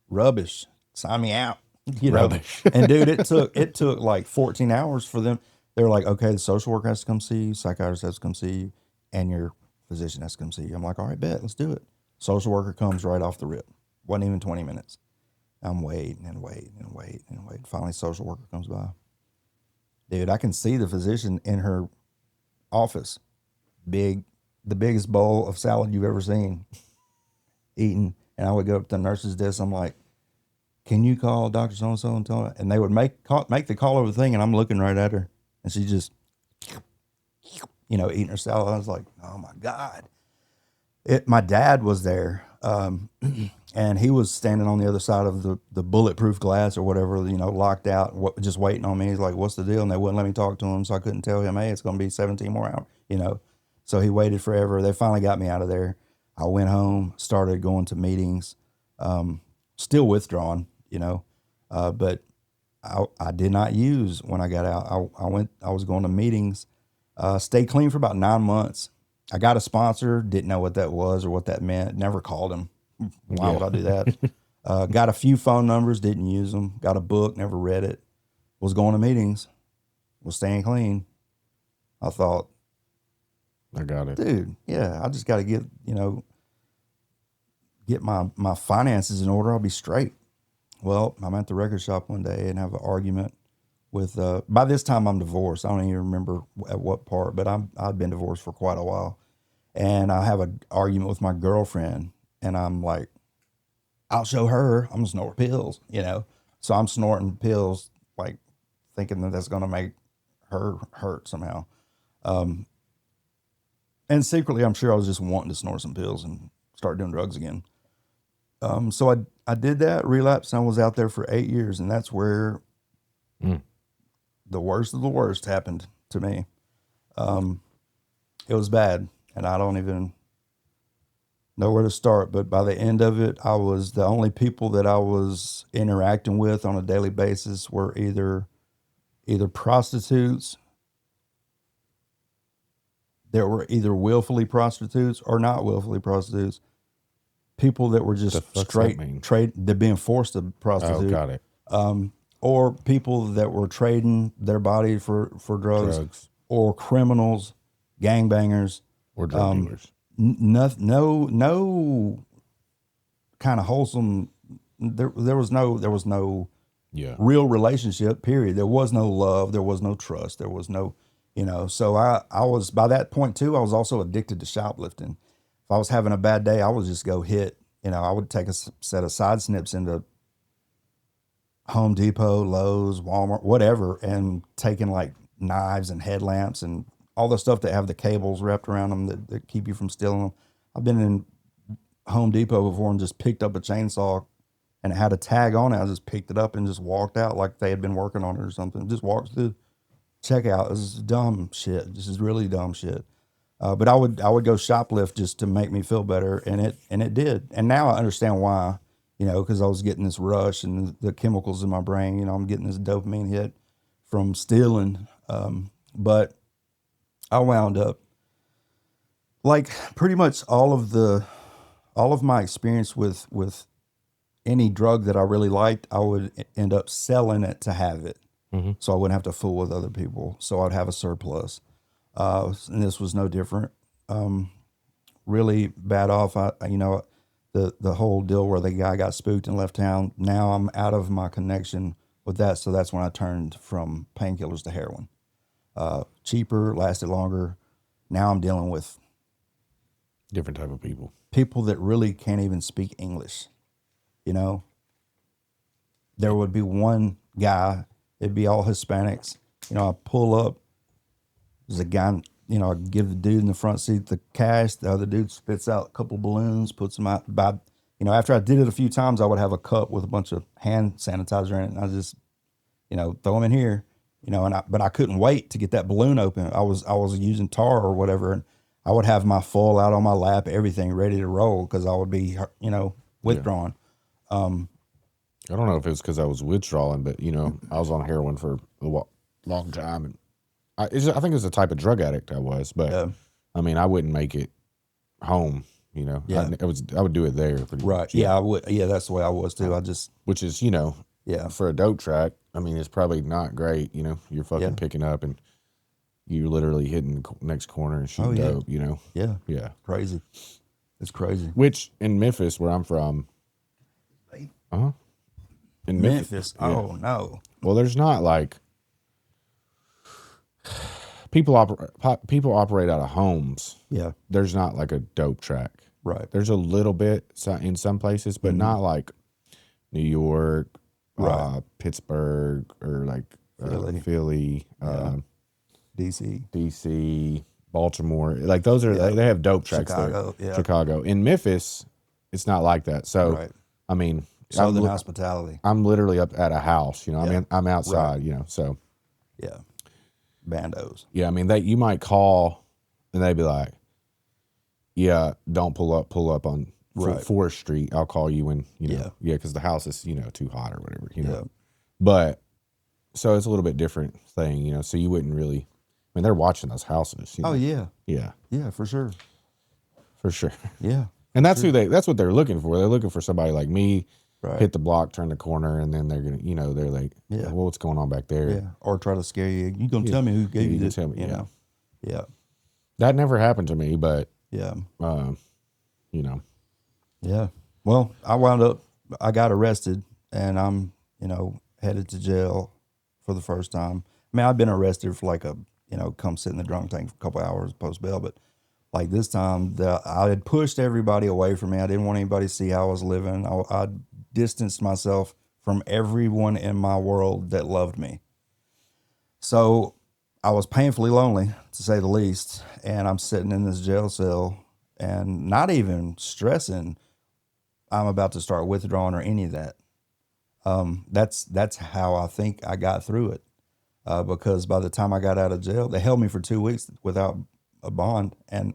rubbish. Sign me out. Rubbish. And dude, it took like 14 hours for them. They were like, okay, the social worker has to come see you, psychiatrist has to come see you, and your physician has to come see you. I'm like, all right, bet, let's do it. Social worker comes right off the rip. Wasn't even 20 minutes. I'm waiting and waiting and waiting and waiting. Finally, social worker comes by. Dude, I can see the physician in her office. The biggest bowl of salad you've ever seen, eating. And I would go up to the nurse's desk. I'm like, can you call Dr. So-and-so and tell her? And they would make the call over the thing, and I'm looking right at her. And she just, eating her salad. I was like, oh, my God. My dad was there, and he was standing on the other side of the bulletproof glass or whatever, locked out, just waiting on me. He's like, what's the deal? And they wouldn't let me talk to him, so I couldn't tell him, hey, it's going to be 17 more hours, So he waited forever. They finally got me out of there. I went home, started going to meetings, still withdrawn, but I did not use when I got out. I was going to meetings, stayed clean for about 9 months. I got a sponsor, didn't know what that was or what that meant. Never called him. Why would I do that? Got a few phone numbers, didn't use them. Got a book, never read it. Was going to meetings, was staying clean. I thought, I got it. Dude, yeah, I just got to get my finances in order. I'll be straight. Well, I'm at the record shop one day and have an argument with, by this time I'm divorced. I don't even remember at what part, but I've been divorced for quite a while. And I have an argument with my girlfriend, and I'm like, I'll show her. I'm going to snort pills, So I'm snorting pills, like thinking that that's going to make her hurt somehow. And secretly, I'm sure I was just wanting to snort some pills and start doing drugs again. So I did that, relapsed, and I was out there for 8 years, and that's where the worst of the worst happened to me. It was bad, and I don't even know where to start, but by the end of it, I was the only people that I was interacting with on a daily basis were either prostitutes. There were either willfully prostitutes or not willfully prostitutes. people that were just fuck's that straight mean? they're being forced to Oh, prostitute. got it. Or people that were trading their body for drugs, or criminals, gangbangers, Or drug dealers. no kind of wholesome. There was no Yeah. real relationship. Period. There was no love. There was no trust. There was no, So I was, by that point too, I was also addicted to shoplifting. If I was having a bad day, I would just go hit. I would take a set of side snips into Home Depot, Lowe's, Walmart, whatever, and taking like knives and headlamps and all the stuff that have the cables wrapped around them that keep you from stealing them. I've been in Home Depot before and just picked up a chainsaw and it had a tag on it. I just picked it up and just walked out like they had been working on it or something. Just walked through checkout. This is dumb shit. This is really dumb shit. But I would go shoplift just to make me feel better, and it did. And now I understand why. Because I was getting this rush and the chemicals in my brain. I'm getting this dopamine hit from stealing. But I wound up like pretty much all of my experience with any drug that I really liked, I would end up selling it to have it. Mm-hmm. So I wouldn't have to fool with other people. So I'd have a surplus. And this was no different. Really bad off. The whole deal where the guy got spooked and left town. Now I'm out of my connection with that. So that's when I turned from painkillers to heroin. Cheaper, lasted longer. Now I'm dealing with Different type of people. people that really can't even speak English. There would be one guy, it'd be all Hispanics. I pull up, there's a guy, I give the dude in the front seat the cash. The other dude spits out a couple balloons, puts them out. After I did it a few times, I would have a cup with a bunch of hand sanitizer in it, and I just, throw them in here, but I couldn't wait to get that balloon open. I was using tar or whatever, and I would have my full out on my lap, everything ready to roll because I would be, withdrawn. I don't know if it was because I was withdrawing, but I was on heroin for a long time, and I think it was the type of drug addict I was. But Yeah. I mean, I wouldn't make it home. Yeah. I would do it there pretty Right. much. Yeah, I would. Yeah, that's the way I was too. I just, Which is yeah, for a dope track. I mean, it's probably not great. You're fucking Yeah. picking up and you're literally hitting the next corner and shooting yeah. dope. yeah, Yeah. crazy. It's crazy. Which in Memphis, where I'm from, in Memphis. yeah. Oh no. Well, there's not like people operate out of homes. Yeah. There's not like a dope track. Right. There's a little bit in some places, but not like New York, Right. Pittsburgh, or like Philly, DC. DC, Baltimore. Like those are they have dope tracks Chicago. there. Yeah. Chicago. In Memphis, it's not like that. So Right. I mean, Southern hospitality. I'm literally up at a house. I mean, I'm outside. Right. So Yeah. Bandos. yeah, I mean, you might call and they'd be like, yeah, don't pull up on Right. Forest Street. I'll call you when, Yeah. because the house is, too hot or whatever, Yeah. But so it's a little bit different thing, so you wouldn't really, I mean, they're watching those houses. Oh yeah. Yeah, Yeah, for sure. for sure. Yeah. And that's that's what they're looking for. They're looking for somebody like me, Right. hit the block, turn the corner, and then they're going to, they're like, Yeah. well, what's going on back there? Yeah. Or try to scare you. You gonna tell me who gave you can this? tell me, yeah. Yeah. That never happened to me, but, Yeah. Yeah. Well, I got arrested and I'm, headed to jail for the first time. I mean, I've been arrested for like come sit in the drunk tank for a couple hours post bail, but like this time I had pushed everybody away from me. I didn't want anybody to see how I was living. I distanced myself from everyone in my world that loved me. So I was painfully lonely, to say the least. And I'm sitting in this jail cell and not even stressing I'm about to start withdrawing or any of that. That's how I think I got through it. Because by the time I got out of jail, they held me for 2 weeks without a bond. And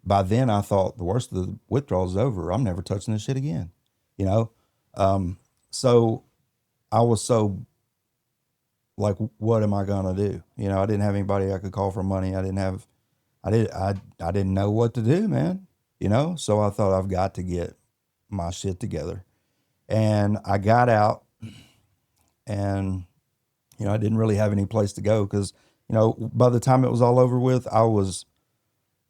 by then I thought the worst of the withdrawal is over. I'm never touching this shit again, So I was so like, what am I going to do? I didn't have anybody I could call for money. I didn't know what to do, man. So I thought I've got to get my shit together. And I got out, and, you know, I didn't really have any place to go because, you know, by the time it was all over with, I was,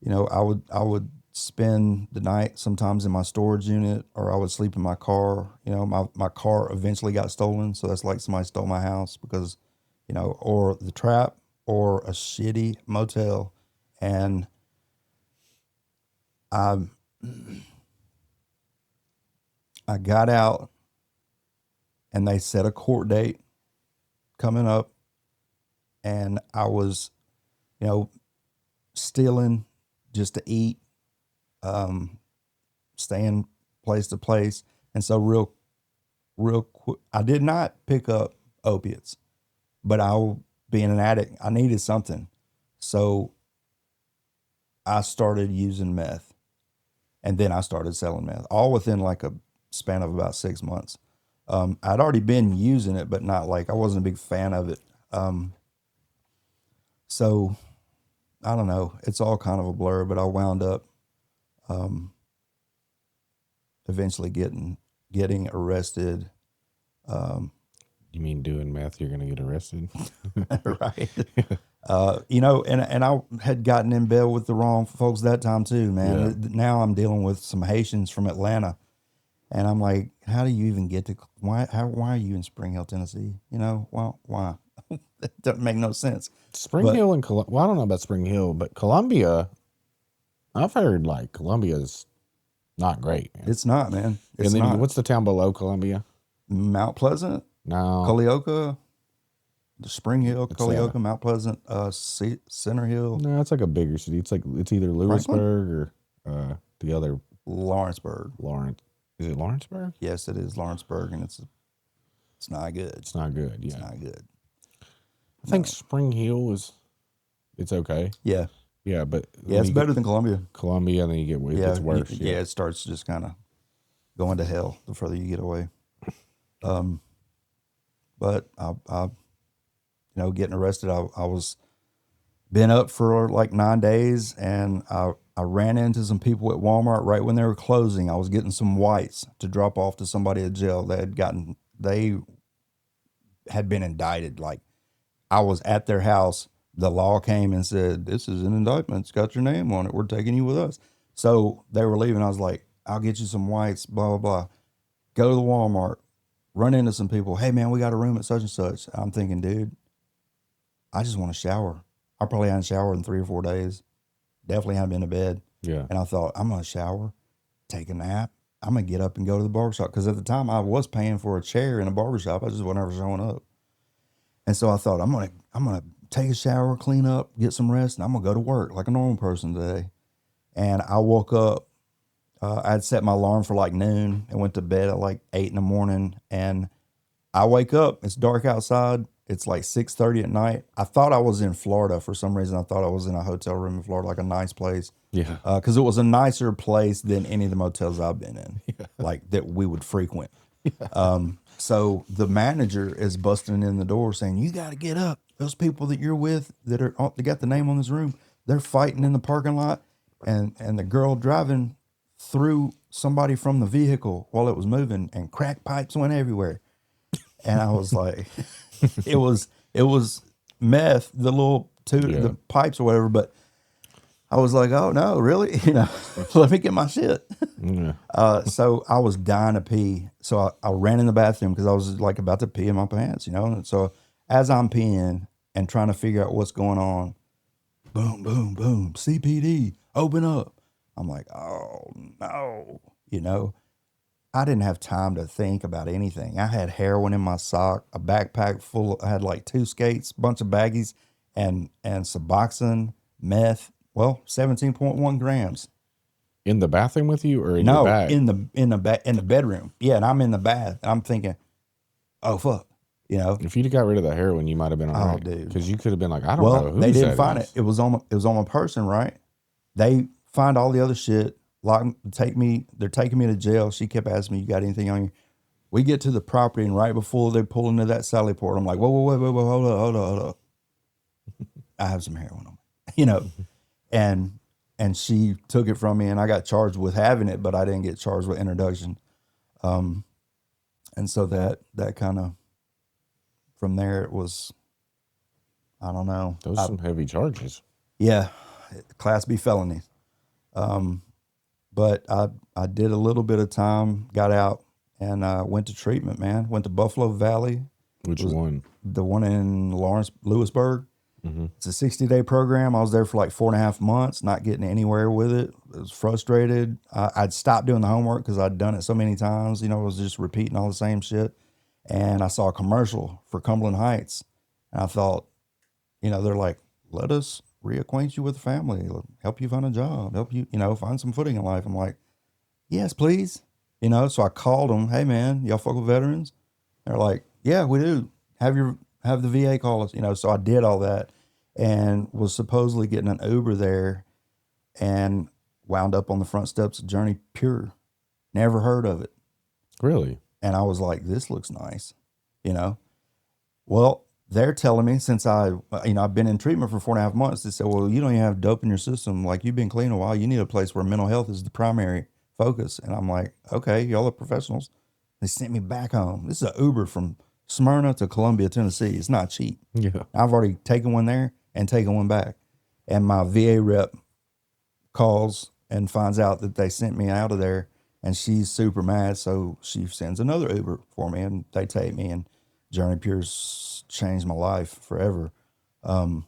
you know, I would spend the night sometimes in my storage unit, or I would sleep in my car. You know, my car eventually got stolen. So that's like somebody stole my house because, you know, or the trap or a shitty motel. And I got out, and they set a court date coming up, and I was, you know, stealing just to eat, staying place to place. And so real quick, I did not pick up opiates, but being an addict, I needed something. So I started using meth, and then I started selling meth, all within like a span of about 6 months. I'd already been using it, but not like, I wasn't a big fan of it. So I don't know. It's all kind of a blur, but I wound up eventually getting arrested. You mean doing meth, you're going to get arrested? Right. You know, and I had gotten in bed with the wrong folks that time too, man. Yeah. Now I'm dealing with some Haitians from Atlanta, and I'm like, how do you even get to, why are you in Spring Hill, Tennessee? You know, well, why? That doesn't make no sense. Spring Hill and well, I don't know about Spring Hill, but Columbia, I've heard like Columbia's not great, man. It's not, man. It's and then not. what's the town below Columbia? Mount Pleasant, No. Culleoka, the Spring Hill, Culleoka, Mount Pleasant, Center Hill. No, it's like a bigger city. It's like, it's either Lewisburg or the other Lawrenceburg. Lawrence. Is it Lawrenceburg? Yes, it is Lawrenceburg, and it's not good. It's not good. Yeah. It's not good. I think Spring Hill it's okay. Yeah. Yeah, but Yeah, it's better than Columbia. Columbia, and then you get it gets worse. Yeah, it starts just kind of going to hell the further you get away. But I you know, getting arrested, I was been up for like 9 days, and I ran into some people at Walmart right when they were closing. I was getting some whites to drop off to somebody at jail. They had been indicted. Like, I was at their house. The law came and said, this is an indictment. It's got your name on it. We're taking you with us. So they were leaving. I was like, I'll get you some whites, blah, blah, blah. Go to the Walmart, run into some people. Hey, man, we got a room at such and such. I'm thinking, dude, I just want to shower. I probably hadn't showered in 3 or 4 days. Definitely hadn't been to bed. Yeah. And I thought, I'm going to shower, take a nap. I'm going to get up and go to the barbershop. Because at the time, I was paying for a chair in a barbershop. I just wasn't ever showing up. And so I thought, I'm gonna take a shower, clean up, get some rest, and I'm gonna go to work like a normal person today. And I woke up, I'd set my alarm for like noon and went to bed at like 8 in the morning. And I wake up, it's dark outside. It's like 6:30 at night. I thought I was in Florida for some reason. I thought I was in a hotel room in Florida, like a nice place. Yeah. Because it was a nicer place than any of the motels I've been in, like that we would frequent. So the manager is busting in the door saying, you got to get up. Those people that you're with they got the name on this room, they're fighting in the parking lot. And the girl driving threw somebody from the vehicle while it was moving, and crack pipes went everywhere. And I was like, it was meth, the little the pipes or whatever. But I was like, oh no, really? You know, let me get my shit. Yeah. So I was dying to pee. So I ran in the bathroom because I was like about to pee in my pants, you know? And so as I'm peeing and trying to figure out what's going on, boom, boom, boom, CPD, open up. I'm like, oh no, you know? I didn't have time to think about anything. I had heroin in my sock, a backpack I had like 2 skates, bunch of baggies, and Suboxone, meth. Well, 17.1 grams. In the bathroom with you, or in your bag? in the bedroom. Yeah, and I'm in the bath. I'm thinking, oh fuck, you know. If you'd got rid of the heroin, you might have been all right. Dude, because you could have been like, I don't know who they didn't find it. It was on my person, right? They find all the other shit. They're taking me to jail. She kept asking me, you got anything on you? We get to the property, and right before they pull into that Sally port, I'm like, whoa, hold up. I have some heroin on me, you know. And she took it from me, and I got charged with having it, but I didn't get charged with introduction. And so that kind of, from there it was, I don't know. Those are some heavy charges. Yeah, Class B felony. But I did a little bit of time, got out, and went to treatment, man. Went to Buffalo Valley. Which one? The one in Lewisburg. It's a 60-day program. I was there for like 4.5 months, not getting anywhere with it. I was frustrated. I'd stopped doing the homework because I'd done it so many times. You know, I was just repeating all the same shit. And I saw a commercial for Cumberland Heights. And I thought, you know, they're like, let us reacquaint you with the family, help you find a job, help you, you know, find some footing in life. I'm like, yes, please. You know, so I called them, hey man, y'all fuck with veterans? They're like, yeah, we do. Have the VA call us, you know. So I did all that and was supposedly getting an Uber there and wound up on the front steps of Journey Pure. Never heard of it. Really? And I was like, this looks nice, you know. Well, they're telling me, since I've been in treatment for 4.5 months, they said, well, you don't even have dope in your system. Like, you've been clean a while. You need a place where mental health is the primary focus. And I'm like, okay, y'all are professionals. They sent me back home. This is an Uber from Smyrna to Columbia, Tennessee. It's not cheap. Yeah. I've already taken one there and taken one back. And my VA rep calls and finds out that they sent me out of there, and she's super mad. So she sends another Uber for me, and they take me, and Journey Pure's changed my life forever. I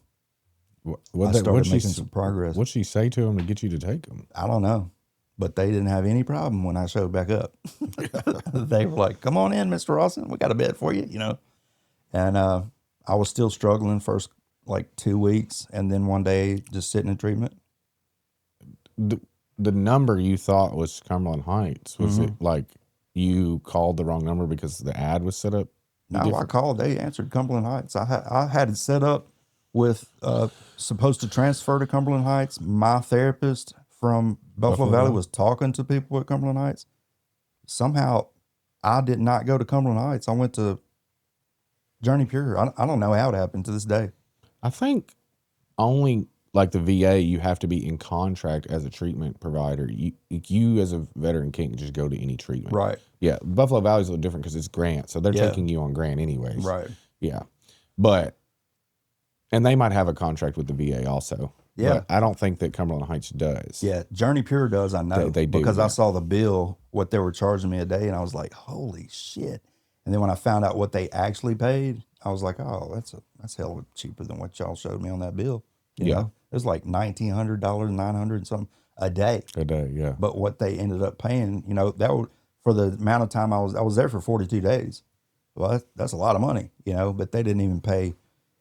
started making some progress. What'd she say to him to get you to take him? I don't know, but they didn't have any problem when I showed back up. They were like, come on in, Mr. Rosson. We got a bed for you, you know. And I was still struggling first like 2 weeks, and then one day just sitting in treatment. The number you thought was Cumberland Heights, was it like you called the wrong number because the ad was set up? No, I called. They answered Cumberland Heights. I had it set up with supposed to transfer to Cumberland Heights. My therapist from Buffalo Valley was talking to people at Cumberland Heights. Somehow, I did not go to Cumberland Heights. I went to Journey Pure. I don't know how it happened to this day. I think only like the VA, you have to be in contract as a treatment provider. You as a veteran can't just go to any treatment. Right. Yeah. Buffalo Valley is a little different because it's grant. So they're taking you on grant anyways. Right. Yeah. And they might have a contract with the VA also. Yeah. But I don't think that Cumberland Heights does. Yeah. Journey Pure does, I know. They do. Because I saw the bill, what they were charging me a day, and I was like, holy shit. And then when I found out what they actually paid, I was like, oh, that's hell of a cheaper than what y'all showed me on that bill. You know? It was like $1,900, $900 and something a day. A day, yeah. But what they ended up paying, you know, that would, for the amount of time I was there for 42 days. Well, that's a lot of money, you know, but they didn't even pay,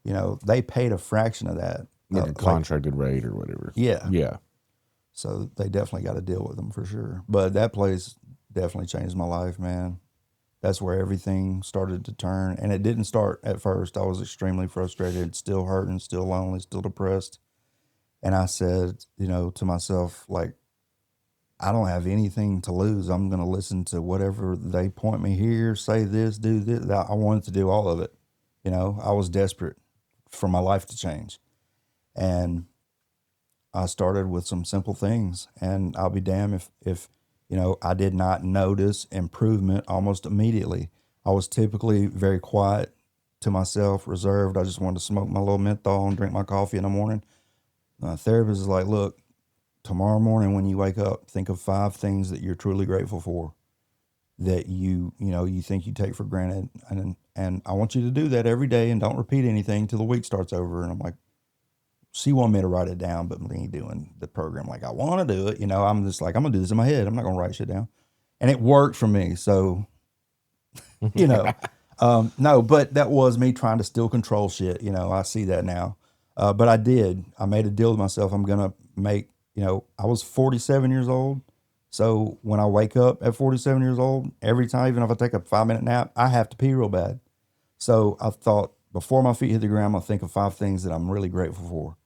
you know, they paid a fraction of that. Like a contracted rate or whatever. Yeah. Yeah. So they definitely got to deal with them for sure. But that place definitely changed my life, man. That's where everything started to turn. And it didn't start at first. I was extremely frustrated, still hurting, still lonely, still depressed. And I said, you know, to myself, like, I don't have anything to lose. I'm going to listen to whatever they point me here, say this, do this. I wanted to do all of it. You know, I was desperate for my life to change. And I started with some simple things. And I'll be damned if you know, I did not notice improvement almost immediately. I was typically very quiet to myself, reserved. I just wanted to smoke my little menthol and drink my coffee in the morning. My therapist is like, look, tomorrow morning when you wake up, think of 5 things that you're truly grateful for, that you think you take for granted. And I want you to do that every day, and don't repeat anything till the week starts over. And I'm like, she wanted me to write it down, but me doing the program like I want to do it, you know, I'm just like, I'm going to do this in my head. I'm not going to write shit down. And it worked for me. So, you know, no, but that was me trying to still control shit. You know, I see that now. But I made a deal with myself. I'm going to make, you know, I was 47 years old. So when I wake up at 47 years old, every time, even if I take a 5-minute nap, I have to pee real bad. So I thought, before my feet hit the ground, I'll think of 5 things that I'm really grateful for.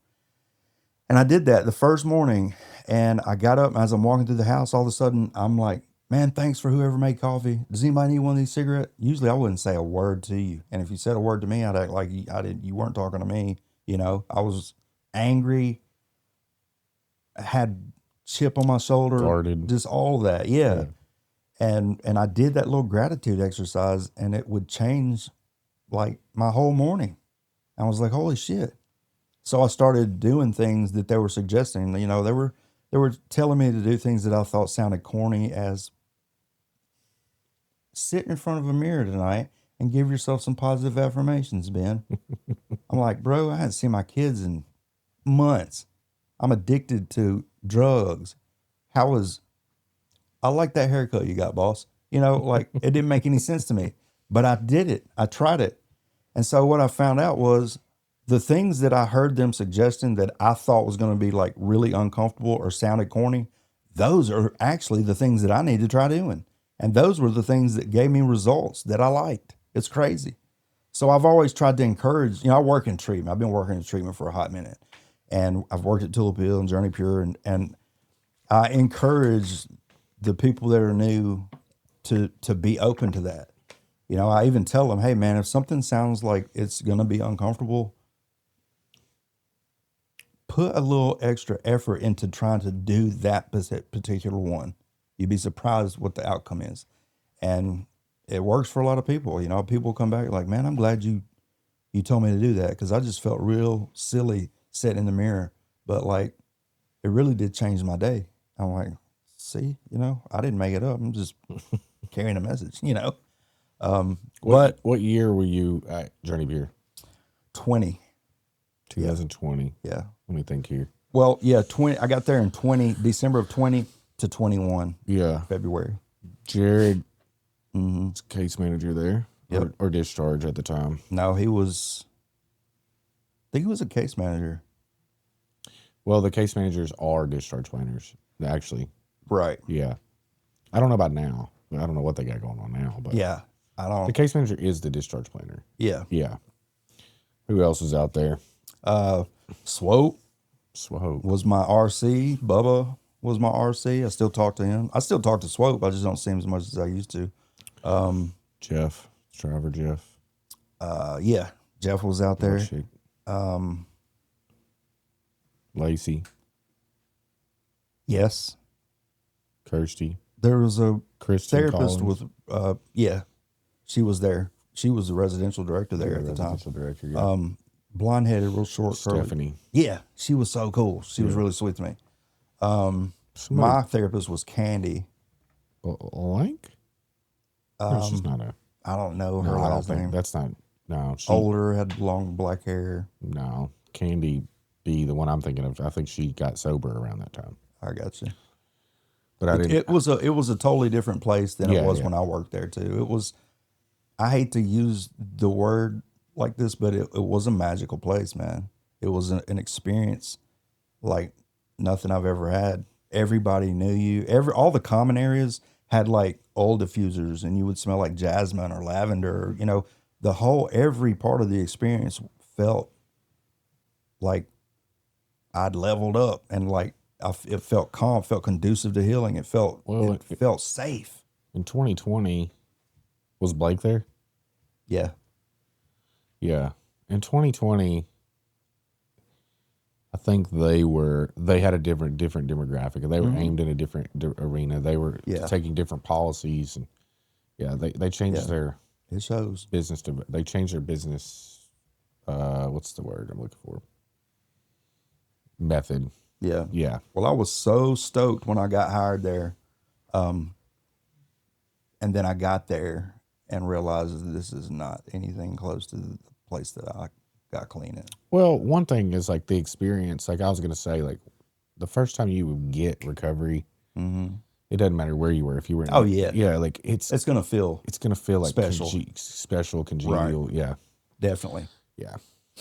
And I did that the first morning, and I got up, and as I'm walking through the house, all of a sudden, I'm like, man, thanks for whoever made coffee. Does anybody need one of these cigarettes? Usually I wouldn't say a word to you. And if you said a word to me, I'd act like you weren't talking to me. You know, I was angry, had chip on my shoulder, Guarded. just all that. Yeah. And I did that little gratitude exercise, and it would change like my whole morning. I was like, holy shit. So I started doing things that they were suggesting. You know, they were telling me to do things that I thought sounded corny, as sit in front of a mirror tonight and give yourself some positive affirmations, Ben. I'm like, bro, I hadn't seen my kids in months. I'm addicted to drugs. I like that haircut you got, boss. You know, like it didn't make any sense to me, but I did it. I tried it. And so what I found out was the things that I heard them suggesting that I thought was going to be like really uncomfortable or sounded corny, those are actually the things that I need to try doing. And those were the things that gave me results that I liked. It's crazy. So I've always tried to encourage, I work in treatment. I've been working in treatment for a hot minute. And I've worked at Tulip Hill and Journey Pure. And I encourage the people that are new to be open to that. I even tell them, hey, man, if something sounds like it's going to be uncomfortable, put a little extra effort into trying to do that particular one. You'd be surprised what the outcome is. And it works for a lot of people. People come back like, man, I'm glad you told me to do that, because I just felt real silly sitting in the mirror. But like, it really did change my day. I'm like, see, I didn't make it up. I'm just carrying a message, What year were you at Journey Beer? 20. 2020. Yeah. Let me think here. Well, yeah, 20. I got there in December of 20 to 21. Yeah. February. Jared, case manager there. Yep. Or discharge at the time. No, I think he was a case manager. Well, the case managers are discharge planners, actually. Right. Yeah. I don't know about now. I don't know what they got going on now, but yeah, I don't. The case manager is the discharge planner. Yeah. Yeah. Who else is out there? Swope Swope was my RC. Bubba was my RC. I still talk to him. I still talk to Swope. I just don't see him as much as I used to. Jeff, driver Jeff. Yeah, Jeff was out there. Lacey. Yes. Kirsty. There was a Kristen therapist Collins. with, she was there. She was the residential director there at the time. Director, yeah. Blonde-headed, real short, curly. Stephanie. Yeah, she was so cool. She was really sweet to me. My therapist was Candy. Like? No, she's not a... I don't know her No, I don't last think... name. That's not... No. Older, had long black hair. No. Candy B, the one I'm thinking of, I think she got sober around that time. I got you. But I didn't... It was a totally different place than it was when I worked there, too. It was... I hate to use the word like this, but it was a magical place, man. It was an experience like nothing I've ever had. Everybody knew you. All the common areas had like oil diffusers, and you would smell like jasmine or lavender. Every part of the experience felt like I'd leveled up, and like it felt calm, felt conducive to healing. It felt safe. In 2020, was Blake there? Yeah. Yeah. In 2020, I think they had a different demographic, and they were aimed in a different arena. They were taking different policies, and they changed their business they changed their business. What's the word I'm looking for? Method. Yeah. Yeah. Well, I was so stoked when I got hired there. And then I got there and realized that this is not anything close to the place that I got clean in. Well, one thing is like the experience. Like I was going to say, like the first time you would get recovery, it doesn't matter where you were. If you were, like it's going to feel like special, congenial. Right. Yeah, definitely. Yeah.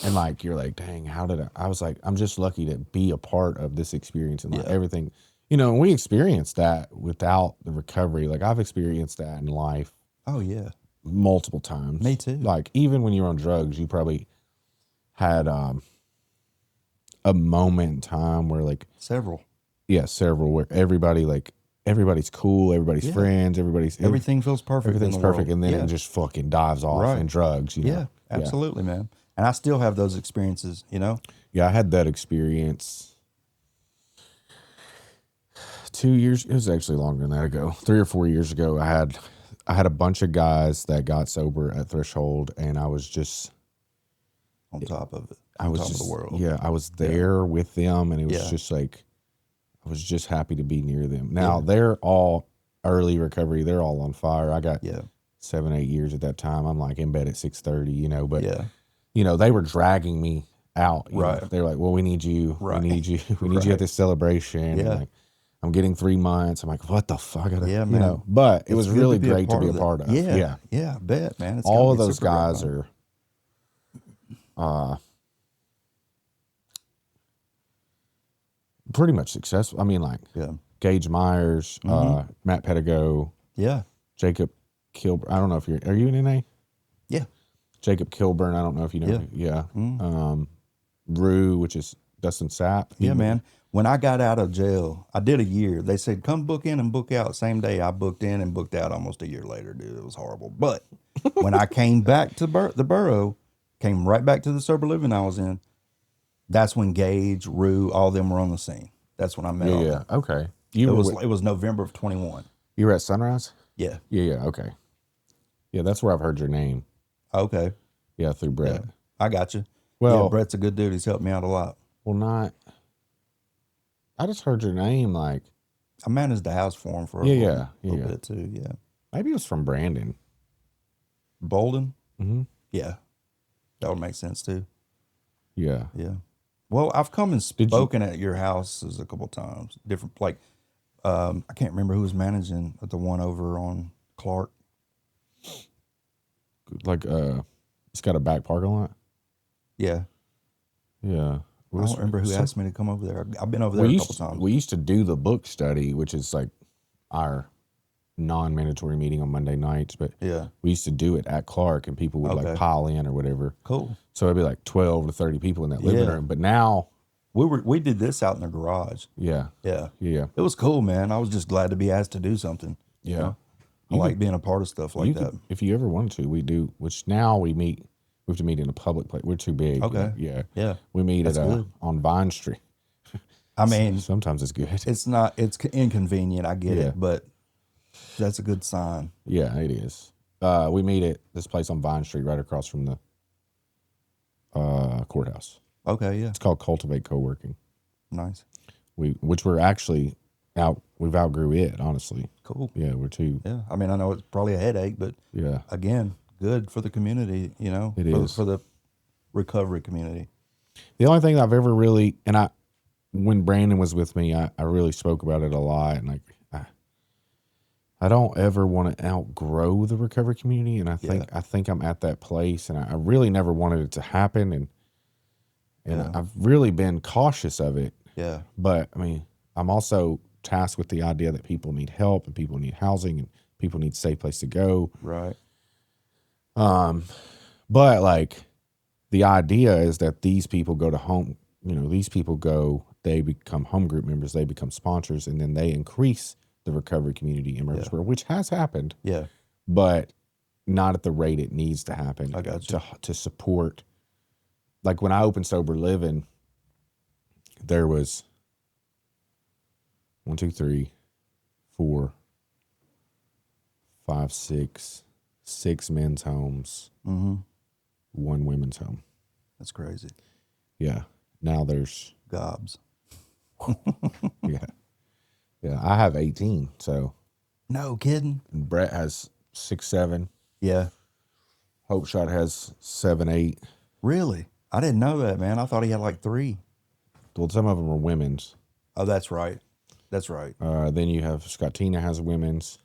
And like, you're like, dang, I was like, I'm just lucky to be a part of this experience and like everything, and we experienced that without the recovery. Like I've experienced that in life. Oh yeah. Multiple times. Me too. Like even when you were on drugs, you probably had a moment in time where like several where everybody's cool, everybody's friends, everything feels perfect. Everything's perfect, and then it just fucking dives off in drugs. Yeah, absolutely, man. And I still have those experiences. Yeah, I had that experience 2 years. It was actually longer than that ago. 3 or 4 years ago, I had a bunch of guys that got sober at Threshold, and I was just on top of it. I was top just of the world. Yeah, I was there with them, and it was Yeah. just like I was just happy to be near them. Now they're all early recovery. They're all on fire. I got 7, 8 years at that time. I'm like in bed at 6:30, you know. But you know, they were dragging me out. You know? They're like, "Well, we need you. We need you. We need you at this celebration." Yeah. And like, I'm getting 3 months. I'm like, "What the fuck?" Yeah, you man. know. But it was good really to be great to be a part of. Yeah, I bet, man. It's all gotta of be those super great guys fun. are pretty much successful. I mean, like Gage Myers, Matt Pedigo, Jacob Kilburn. I don't know if are you in NA? Yeah. Jacob Kilburn. I don't know if you know. Yeah. Rue, which is Dustin Sapp. Yeah, man. When I got out of jail, I did a year. They said, come book in and book out same day. I booked in and booked out almost a year later, dude. It was horrible. But when I came back to the borough, came right back to the sober living I was in, that's when Gage, Rue, all of them were on the scene. That's when I met all them. Okay. It was November of 21. You were at Sunrise? Yeah. Yeah, okay. Yeah, that's where I've heard your name. Okay. Yeah, through Brett. Yeah, I got you. Well, yeah, Brett's a good dude. He's helped me out a lot. Well, I just heard your name like. I managed the house for him for a little bit too. Yeah. Maybe it was from Brandon. Bolden? Mm-hmm. Yeah. That would make sense too. Yeah. Yeah. Well, I've come and spoken at your houses a couple times. Different, like, I can't remember who was managing at the one over on Clark. Like, it's got a back parking lot. Yeah. Yeah. I don't remember who asked me to come over there. I've been over there a couple times. We used to do the book study, which is like our non-mandatory meeting on Monday nights, but we used to do it at Clark, and people would like pile in or whatever. Cool. So it'd be like 12 to 30 people in that living room. But now we did this out in the garage. Yeah. It was cool, man. I was just glad to be asked to do something. Yeah. You know? I like being a part of stuff like that. If you ever wanted to, we do, which now we have to meet in a public place. We're too big. Okay. Yeah. We meet on Vine Street. I mean, sometimes it's good. It's inconvenient. I get it, but that's a good sign. Yeah, it is. We meet at this place on Vine Street right across from the courthouse. Okay, yeah. It's called Cultivate Co-working. Nice. Which we're actually we've outgrew it, honestly. Cool. Yeah, we're too. Yeah, I mean, I know it's probably a headache, but again, good for the community, you know. It is. For the recovery community. The only thing I've ever really, and when Brandon was with me, I really spoke about it a lot, and like, I don't ever want to outgrow the recovery community, and I think I'm at that place, and I really never wanted it to happen, and I've really been cautious of it. Yeah. But I mean, I'm also tasked with the idea that people need help, and people need housing, and people need a safe place to go. Right. But like, the idea is that these people go to home. You know, these people they become home group members, they become sponsors, and then they increase the recovery community in Murfreesboro, which has happened. Yeah. But not at the rate it needs to happen. I got you. To support. Like when I opened Sober Living, there was 1, 2, 3, 4, 5, 6 men's homes, 1 women's home. That's crazy. Yeah. Now there's gobs. Yeah. I have 18, so. No kidding. And Brett has 6, 7. Yeah. Hope Shot has 7, 8. Really? I didn't know that, man. I thought he had like 3. Well, some of them are women's. Oh, that's right. That's right. Then you have Scottina has women's.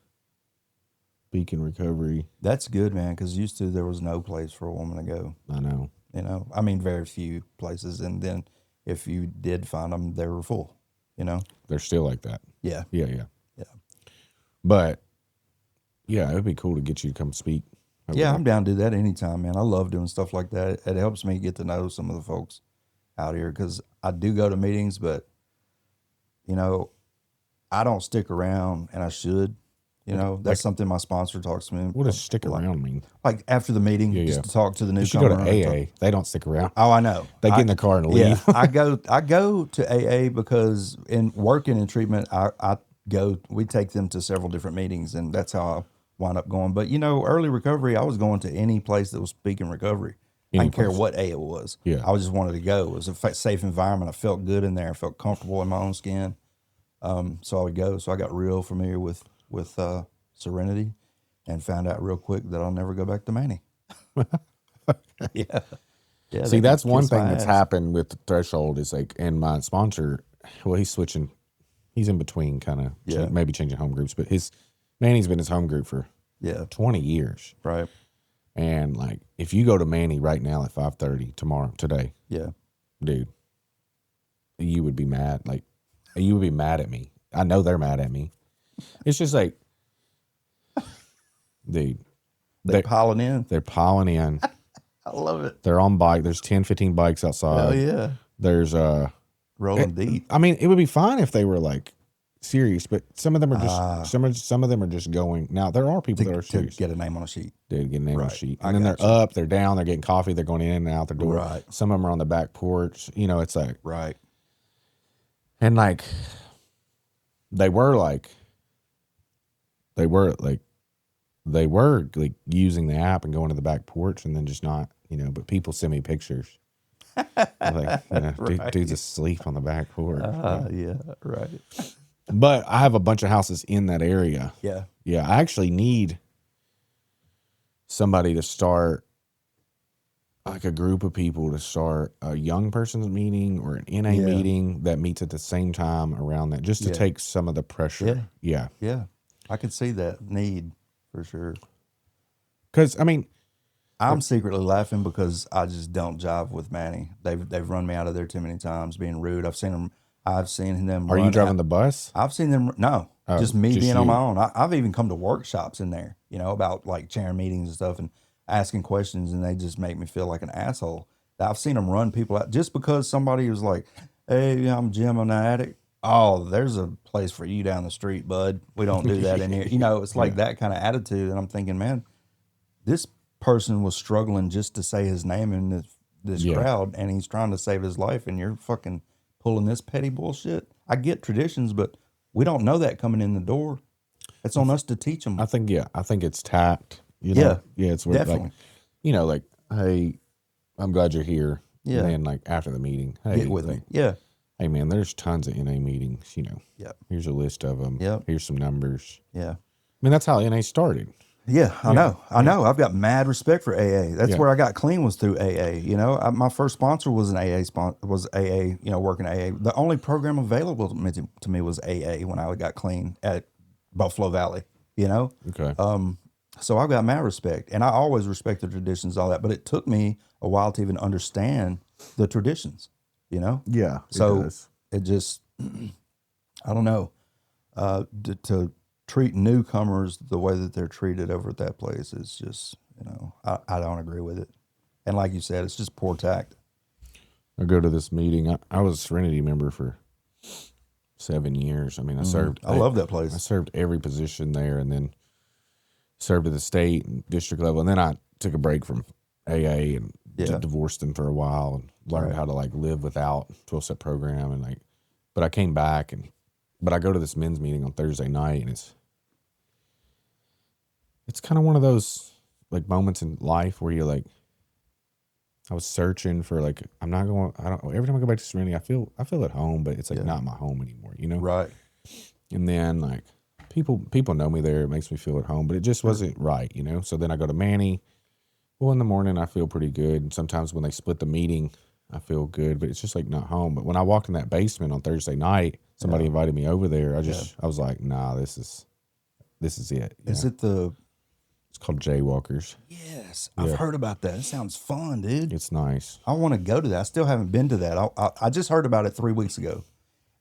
Beacon Recovery. That's good, man, because used to there was no place for a woman to go. I know. You know, I mean, very few places. And then if you did find them, they were full, you know? They're still like that. Yeah. Yeah. But, yeah, it'd be cool to get you to come speak. Yeah, I'm down to do that anytime, man. I love doing stuff like that. It helps me get to know some of the folks out here because I do go to meetings, but, you know, I don't stick around, and I should. You know, that's something my sponsor talks to me. What does stick around mean? Like after the meeting, just to talk to the newcomer. You should go to AA. They don't stick around. Oh, I know. They get in the car and leave. Yeah, I go to AA because in working in treatment, I we take them to several different meetings, and that's how I wind up going. But, you know, early recovery, I was going to any place that was speaking recovery. I didn't care what A it was. Yeah. I just wanted to go. It was a safe environment. I felt good in there. I felt comfortable in my own skin. So I would go. So I got real familiar with Serenity, and found out real quick that I'll never go back to Manny. Yeah. Yeah. See, that's one thing that's ass. happened with the Threshold is like, and my sponsor, well, he's switching. He's in between kind of maybe changing home groups, but Manny's been his home group for 20 years. Right. And like, if you go to Manny right now at 5:30 today, dude, you would be mad. Like, you would be mad at me. I know they're mad at me. It's just like, dude, They're piling in. They're piling in. I love it. They're on bike. There's 10, 15 bikes outside. Oh yeah. There's rolling deep. I mean, it would be fine if they were like serious, but some of them are just some of them are just going. Now there are people that are serious. To get a name on a sheet. Dude, get a name on a sheet. And then they're up, they're down, they're getting coffee, they're going in and out the door. Right. Some of them are on the back porch. You know, it's like right. And like they were like using the app and going to the back porch and then just not, you know, but people send me pictures. Like, you know, Right. dude's asleep on the back porch. Yeah, right. But I have a bunch of houses in that area. Yeah. Yeah, I actually need somebody to start, like a group of people to start a young person's meeting or an NA meeting that meets at the same time around that, just to take some of the pressure. Yeah. Yeah. I could see that need for sure. Because, I mean, I'm secretly laughing because I just don't jive with Manny. They've run me out of there too many times, being rude. I've seen them. Are you driving the bus? I've seen them. No, just me just being you. on my own. I've even come to workshops in there, you know, about like chairing meetings and stuff and asking questions, and they just make me feel like an asshole. I've seen them run people out just because somebody was like, "Hey, I'm Jim, I'm an addict." Oh, there's a place for you down the street, bud. We don't do that in here. You know, it's like that kind of attitude, and I'm thinking, man, this person was struggling just to say his name in this crowd, and he's trying to save his life, and you're fucking pulling this petty bullshit. I get traditions, but we don't know that coming in the door. It's on us to teach them. I think it's tact. You know? Yeah, it's weird. Definitely. Like, you know, like, hey, I'm glad you're here. Yeah. And then like after the meeting, hey, Get with me. Yeah. Hey man, there's tons of NA meetings, you know. Yep. Here's a list of them. Yep. Here's some numbers. Yeah. I mean, that's how NA started. Yeah, I know. I've got mad respect for AA. That's where I got clean, was through AA. You know, my first sponsor was an AA You know, working AA. The only program available to me was AA when I got clean at Buffalo Valley. You know. Okay. So I've got mad respect, and I always respect the traditions, all that. But it took me a while to even understand the traditions. You know. Yeah. So it just, I don't know, to treat newcomers the way that they're treated over at that place is just, you know, I don't agree with it. And like you said, it's just poor tact. I go to this meeting. I was a Serenity member for 7 years. I mean, I served. I love that place. I served every position there, and then served at the state and district level. And then I took a break from AA and divorced them for a while and learned how to like live without 12-step program. And like, but I came back but I go to this men's meeting on Thursday night, and it's kind of one of those like moments in life where you're like, I was searching for like, every time I go back to Serenity, I feel at home, but it's like not my home anymore, you know? Right. And then like people know me there. It makes me feel at home, but it just wasn't right, you know? So then I go to Manny. Well, in the morning I feel pretty good. And sometimes when they split the meeting, I feel good, but it's just like not home. But when I walked in that basement on Thursday night, somebody invited me over there. I was like, nah, this is it. Is it It's called Jaywalkers. Yes, I've heard about that. It sounds fun, dude. It's nice. I want to go to that. I still haven't been to that. I just heard about it 3 weeks ago,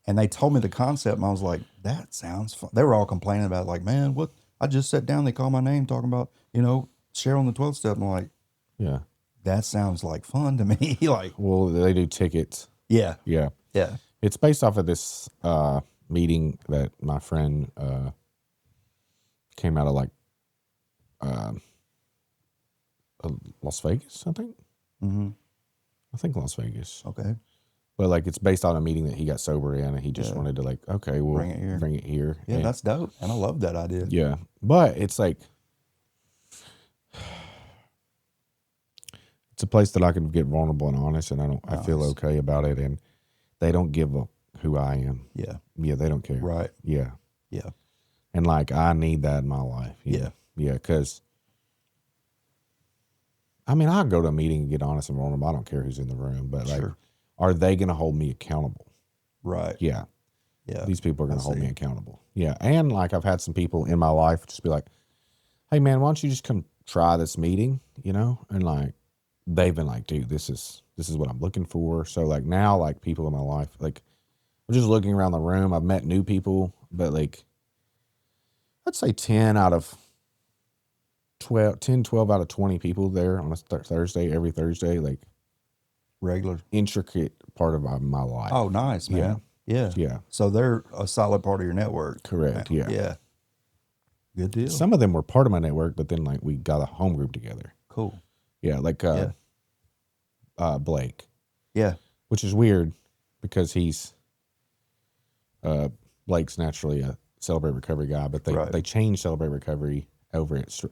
and they told me the concept, and I was like, that sounds fun. They were all complaining about it, like, man, what? I just sat down, they called my name talking about, you know, share on the 12th step. And I'm like, yeah, that sounds like fun to me. Like, well, they do tickets. Yeah. It's based off of this meeting that my friend came out of, like Las Vegas, I think. Mm-hmm. I think Las Vegas. Okay. But like it's based on a meeting that he got sober in, and he just Yeah. wanted to like, okay, well, Bring it here. Yeah, And- that's dope, and I love that idea. yeah. But it's like it's a place that I can get vulnerable and honest, and I feel Nice. okay about it, and they don't give a who I am. Yeah. Yeah, they don't care. Right. Yeah. Yeah. And like I need that in my life. you Yeah. know? Yeah, because I mean, I'll go to a meeting and get honest and vulnerable. I don't care who's in the room, but like, Sure. are they going to hold me accountable? Right. Yeah. Yeah. These people are going I to hold me see. accountable. Yeah. And like, I've had some people in my life just be like, hey man, why don't you just come try this meeting, you know? And like, they've been like, dude, this is what I'm looking for. So like now, like people in my life, like I'm just looking around the room. I've met new people, but like, I'd say 10 out of 12 out of 20 people there on a Thursday, every Thursday, like Regular. intricate part of my life. Oh, nice, man. Yeah. Yeah. So they're a solid part of your network. Correct. Yeah. Yeah. Good deal. Some of them were part of my network, but then like we got a home group together. Cool. Yeah. Like, Blake, Yeah. which is weird because Blake's naturally a Celebrate Recovery guy, but Right. they changed Celebrate Recovery over at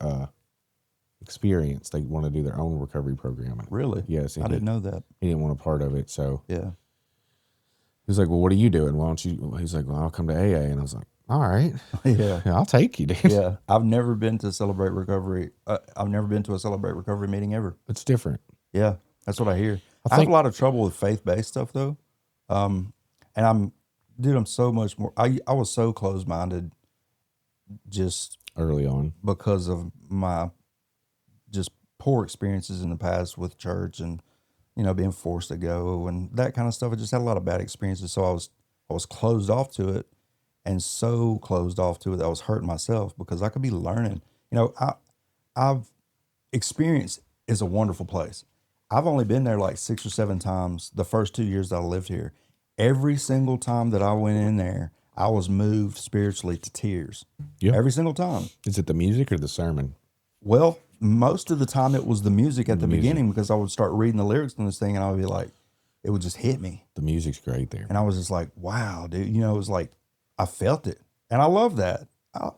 Experience. They want to do their own recovery program. Really? Yes. I didn't know that. He didn't want a part of it. So Yeah. he was like, well, what are you doing? Why don't you? He's like, well, I'll come to AA. And I was like, all right, Yeah. yeah, I'll take you, dude. Yeah. I've never been to Celebrate Recovery. I've never been to a Celebrate Recovery meeting ever. It's different. Yeah. That's what I hear. I I have think- a lot of trouble with faith-based stuff though. And I'm so much more, I was so closed-minded just Early on. because of my just poor experiences in the past with church and, being forced to go and that kind of stuff. I just had a lot of bad experiences. So I was closed off to it, and so closed off to it that I was hurting myself because I could be learning. I've experienced is a wonderful place. I've only been there like 6 or 7 times the first 2 years that I lived here. Every single time that I went in there, I was moved spiritually to tears. Yeah. Every single time. Is it the music or the sermon? Well, most of the time it was the music at the beginning because I would start reading the lyrics on this thing and I would be like, it would just hit me. The music's great there. And I was just like, wow, dude. It was like, I felt it. And I love that.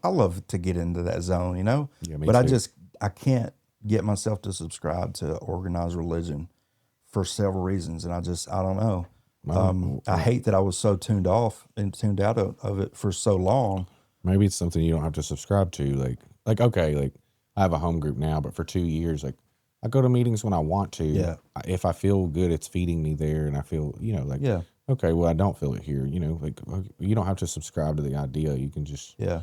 I love to get into that zone, Yeah, me but too. I can't get myself to subscribe to organized religion for several reasons. And I don't know. I hate that I was so tuned off and tuned out of it for so long. Maybe it's something you don't have to subscribe to. Like okay, like I have a home group now, but for 2 years, like I go to meetings when I want to. Yeah. If I feel good, it's feeding me there, and I feel, like, Yeah. okay, well, I don't feel it here. Like you don't have to subscribe to the idea. You can just Yeah.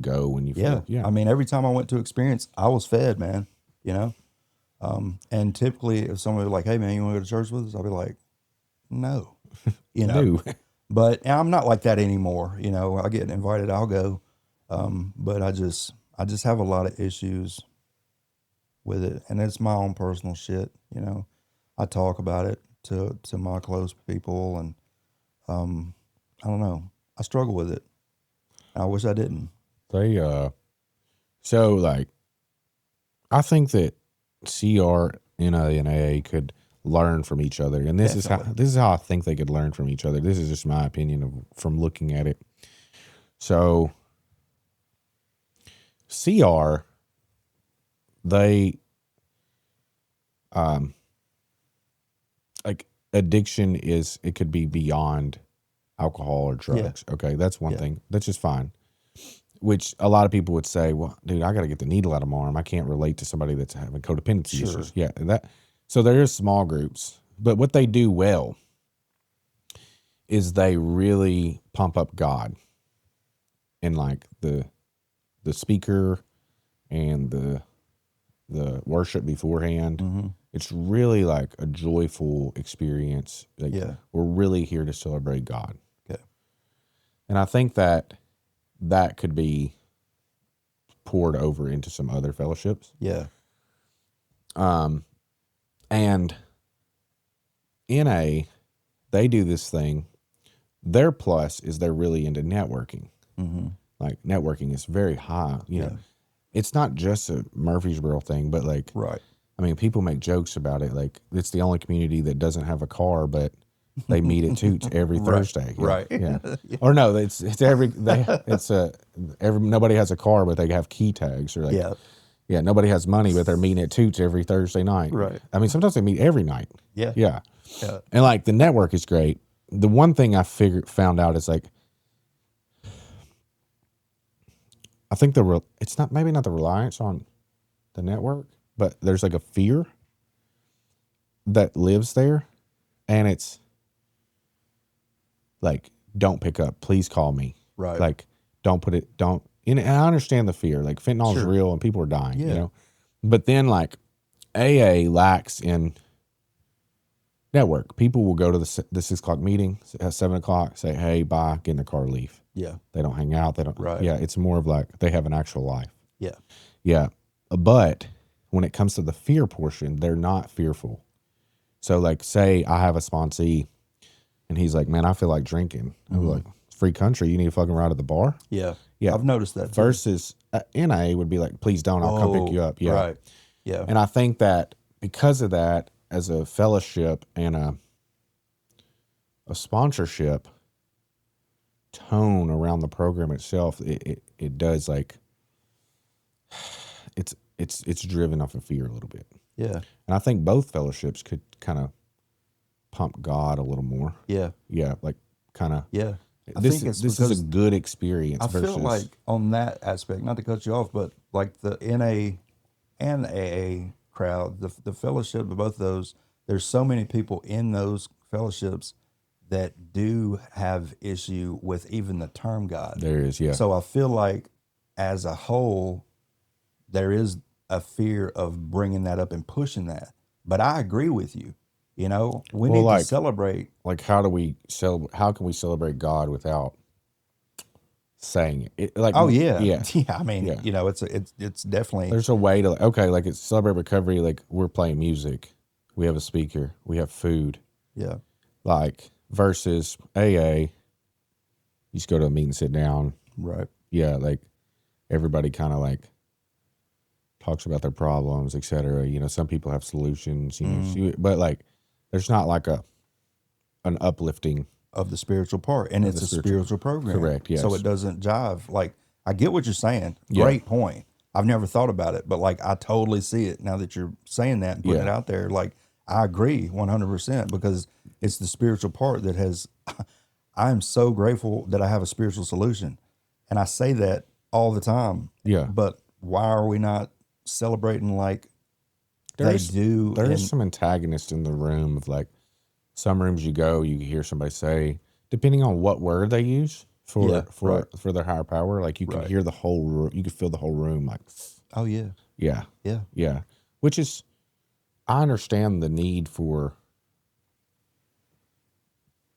go when you Yeah. feel. Yeah. I mean, every time I went to Experience, I was fed, man, and typically if somebody was like, hey man, you want to go to church with us? I'll be like, no, No. but I'm not like that anymore. I get invited, I'll go. But I just have a lot of issues with it, and it's my own personal shit. I talk about it to my close people, and I don't know. I struggle with it. I wish I didn't. So like, I think that CR, NA, and AA could learn from each other, and this is how I think they could learn from each other. This is just my opinion from looking at it. So CR, they like addiction it could be beyond alcohol or drugs. Yeah. Okay, that's one thing. That's just fine. Which a lot of people would say, well, dude, I got to get the needle out of my arm. I can't relate to somebody that's having codependency Sure. issues. Yeah, so there is small groups, but what they do well is they really pump up God and like the speaker and the worship beforehand. Mm-hmm. It's really like a joyful experience. Like we're really here to celebrate God. Okay. And I think that could be poured over into some other fellowships. Yeah. And NA, they do this thing. Their plus is they're really into networking. Mm-hmm. Like networking is very high. You know, Yeah. it's not just a Murfreesboro thing, but like, Right. I mean, people make jokes about it. Like it's the only community that doesn't have a car, but they meet at Toots every Thursday. Yeah, Right. Yeah. Or no, it's nobody has a car, but they have key tags, or like, Yeah. nobody has money, but they're meeting at Toots every Thursday night. Right. I mean, sometimes they meet every night. Yeah. Yeah. Yeah. And like the network is great. The one thing I found out is like, I think it's not, maybe not the reliance on the network, but there's like a fear that lives there, and it's like, don't pick up, please call me. Right. Like, and I understand the fear, like fentanyl's Sure. real and people are dying, Yeah. you know, but then like AA lacks in network. People will go to the 6 o'clock meeting at 7 o'clock, say, hey, bye, get in the car, leave. Yeah. They don't hang out. They don't. Right. Yeah. It's more of like they have an actual life. Yeah. Yeah. But when it comes to the fear portion, they're not fearful. So like, say I have a sponsee and he's like, man, I feel like drinking. I'm like, it's free country. You need to fucking ride at the bar. Yeah. Yeah. I've noticed that too. Versus NA would be like, please don't, I'll come pick you up. Yeah. Right. Yeah. And I think that because of that, as a fellowship and a sponsorship tone around the program itself, it does like, it's driven off of fear a little bit. Yeah. And I think both fellowships could kind of pump God a little more. Yeah. Yeah. Like kind of, Yeah. this is a good experience. I versus, feel like on that aspect, not to cut you off, but like the NA and AA crowd, the fellowship of both of those, there's so many people in those fellowships that do have issue with even the term God. there is, yeah. So I feel like as a whole, there is a fear of bringing that up and pushing that. But I agree with you. You know, we need to celebrate. Like, how can we celebrate God without saying it? Like, oh yeah, yeah. I mean, Yeah. you know, it's definitely. There's a way to, okay, like it's celebrate recovery. Like we're playing music, we have a speaker, we have food. Yeah. Like versus AA, you just go to a meeting, sit down. Right. Yeah, like everybody kind of like talks about their problems, etc. You know, some people have solutions. You know, but like there's not like an uplifting of the spiritual part, and it's a spiritual program. Correct. Yes. So it doesn't jive. Like I get what you're saying. Yeah. Great point. I've never thought about it, but like I totally see it now that you're saying that and putting it out there. Like I agree 100% because it's the spiritual part that has. I am so grateful that I have a spiritual solution, and I say that all the time. Yeah. But why are we not celebrating like they do? There's some antagonists in the room of like some rooms you go, you hear somebody say, depending on what word they use for their higher power, like you can hear the whole room, you can feel the whole room like, oh yeah. Yeah. Yeah. Yeah. Which is, I understand the need for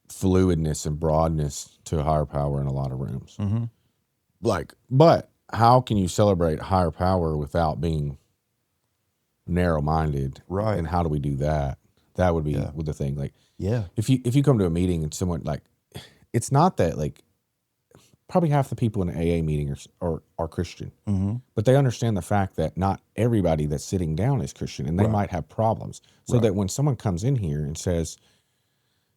fluidness and broadness to a higher power in a lot of rooms. Mm-hmm. Like, but how can you celebrate higher power without being narrow-minded? Right. And how do we do that? That would be the thing. Like, yeah, if you come to a meeting and someone like, it's not that like, probably half the people in an AA meeting are Christian, but they understand the fact that not everybody that's sitting down is Christian, and they might have problems. So that when someone comes in here and says,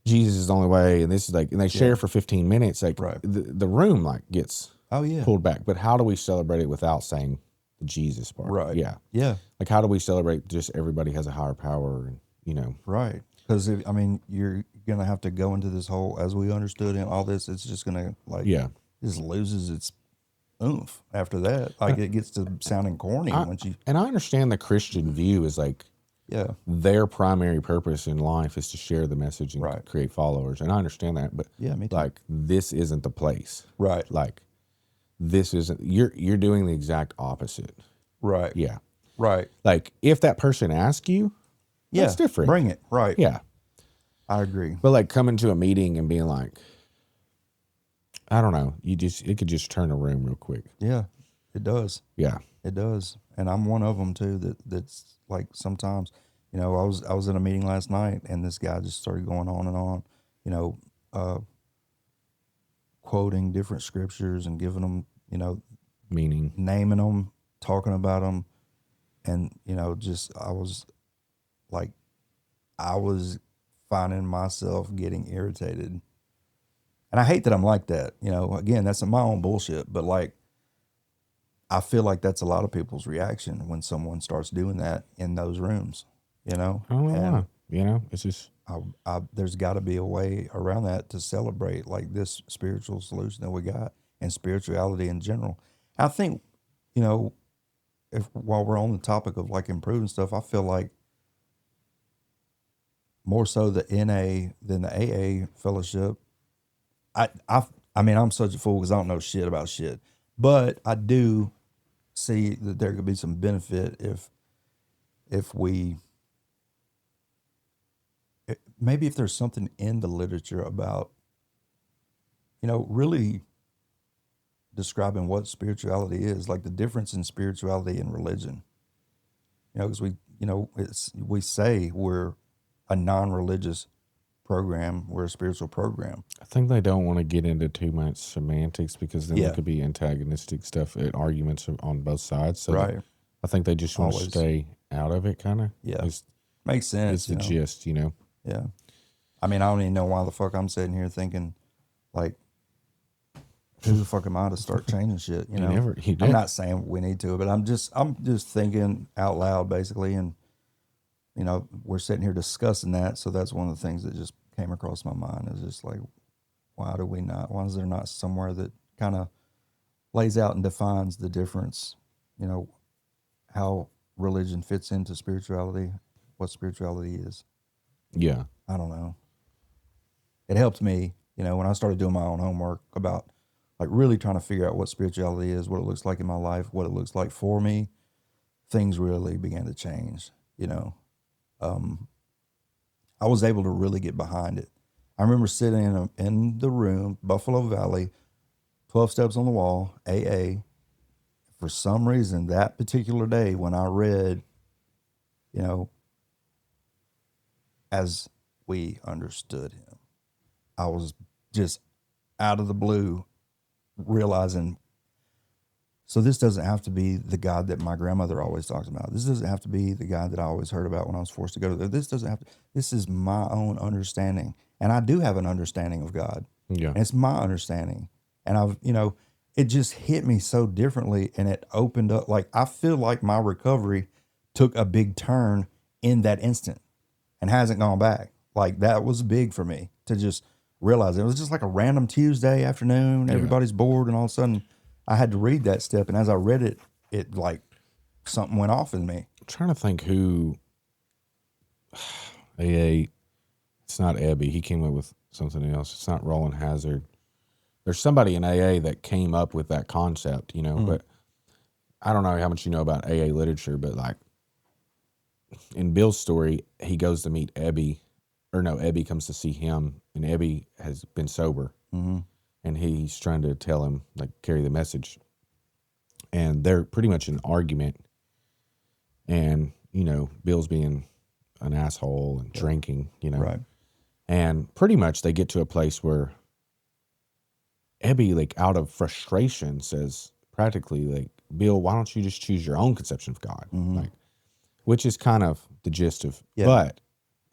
Jesus is the only way, and this is like, and they share for 15 minutes, like the room like gets pulled back. But how do we celebrate it without saying the Jesus part? Right. Yeah. Yeah. Like, how do we celebrate just everybody has a higher power, and you know? Right. Because I mean, you're gonna have to go into this whole, as we understood and all this, it's just gonna like just loses its oomph after that. Like it gets to sounding corny once you. And I understand the Christian view is like, their primary purpose in life is to share the message and create followers, and I understand that. But me too. like, this isn't the place. Right. Like, this isn't. You're doing the exact opposite. Right. Yeah. Right. Like, if that person asks you, that's different. Bring it. Right. Yeah. I agree. But like coming to a meeting and being like, I don't know, it could just turn a room real quick. Yeah, it does. Yeah, it does. And I'm one of them too. That's like sometimes, you know, I was in a meeting last night and this guy just started going on and on, you know, quoting different scriptures and giving them, you know, meaning, naming them, talking about them, and you know, just I was finding myself getting irritated. And I hate that I'm like that. You know, again, that's my own bullshit. But like, I feel like that's a lot of people's reaction when someone starts doing that in those rooms, you know? I don't know And why. You know, it's just, there's got to be a way around that to celebrate like this spiritual solution that we got and spirituality in general. I think, you know, if while we're on the topic of like improving stuff, I feel like more so the NA than the AA fellowship. I mean, I'm such a fool because I don't know shit about shit, but I do see that there could be some benefit if we maybe if there's something in the literature about, you know, really describing what spirituality is, like the difference in spirituality and religion. You know, because we say we're a non-religious program, we're a spiritual program. I think they don't want to get into too much semantics because then Yeah. there could be antagonistic stuff and arguments on both sides. So Right. I think they just want to Always. stay out of it, kind of. Yeah. Makes sense. It's the gist, you know. Yeah. I mean, I don't even know why the fuck I'm sitting here thinking, like, who the fuck am I to start changing shit? You know, I'm not saying we need to, but I'm just thinking out loud, basically, and you know, we're sitting here discussing that, so that's one of the things that just came across my mind is just like, why do we not? Why is there not somewhere that kind of lays out and defines the difference? You know, how religion fits into spirituality, what spirituality is. Yeah. I don't know. It helped me, you know, when I started doing my own homework about like really trying to figure out what spirituality is, what it looks like in my life, what it looks like for me. Things really began to change, you know. I was able to really get behind it. I remember sitting in the room, Buffalo Valley, 12 steps on the wall, AA. For some reason, that particular day when I read, you know, as we understood him, I was just out of the blue realizing, so this doesn't have to be the God that my grandmother always talks about. This doesn't have to be the God that I always heard about when I was forced to go to there. This doesn't have to, this is my own understanding. And I do have an understanding of God. Yeah. And it's my understanding. And I've, you know, it just hit me so differently and it opened up, like, I feel like my recovery took a big turn in that instant and hasn't gone back. Like, that was big for me to just realize it was just like a random Tuesday afternoon. Yeah. Everybody's bored and all of a sudden I had to read that step. And as I read it, it like something went off in me. I'm trying to think who AA, it's not Ebby. He came up with something else. It's not Roland Hazard. There's somebody in AA that came up with that concept, you know, but I don't know how much you know about AA literature, but like in Bill's story, he goes to meet Ebby, or no, Ebby comes to see him, and Ebby has been sober, and he's trying to tell him, like, carry the message. And they're pretty much in an argument, and, you know, Bill's being an asshole and drinking, you know. Right. And pretty much they get to a place where Ebby, like, out of frustration says practically, like, Bill, why don't you just choose your own conception of God? Like, which is kind of the gist of, but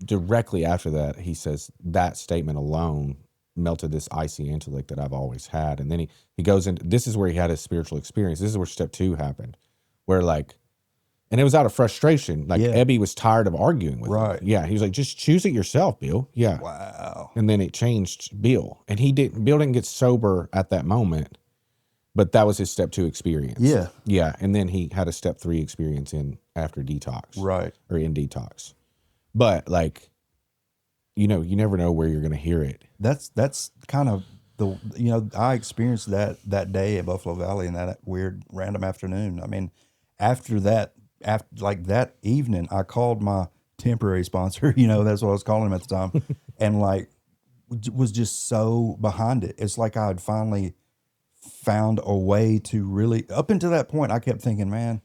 directly after that, he says that statement alone melted this icy intellect that I've always had. And then he goes into, this is where he had his spiritual experience. This is where step 2 happened, where like, and it was out of frustration. Like Ebby was tired of arguing with him. Yeah. He was like, just choose it yourself, Bill. Yeah. Wow. And then it changed Bill. And Bill didn't get sober at that moment, but that was his step 2 experience. Yeah. Yeah. And then he had a step 3 experience after detox. Right. Or in detox. But like, you know, you never know where you're going to hear it. That's kind of the, you know, I experienced that day at Buffalo Valley in that weird random afternoon. I mean, after that evening, I called my temporary sponsor, you know, that's what I was calling him at the time, and like was just so behind it. It's like I had finally found a way to really, up until that point, I kept thinking, man,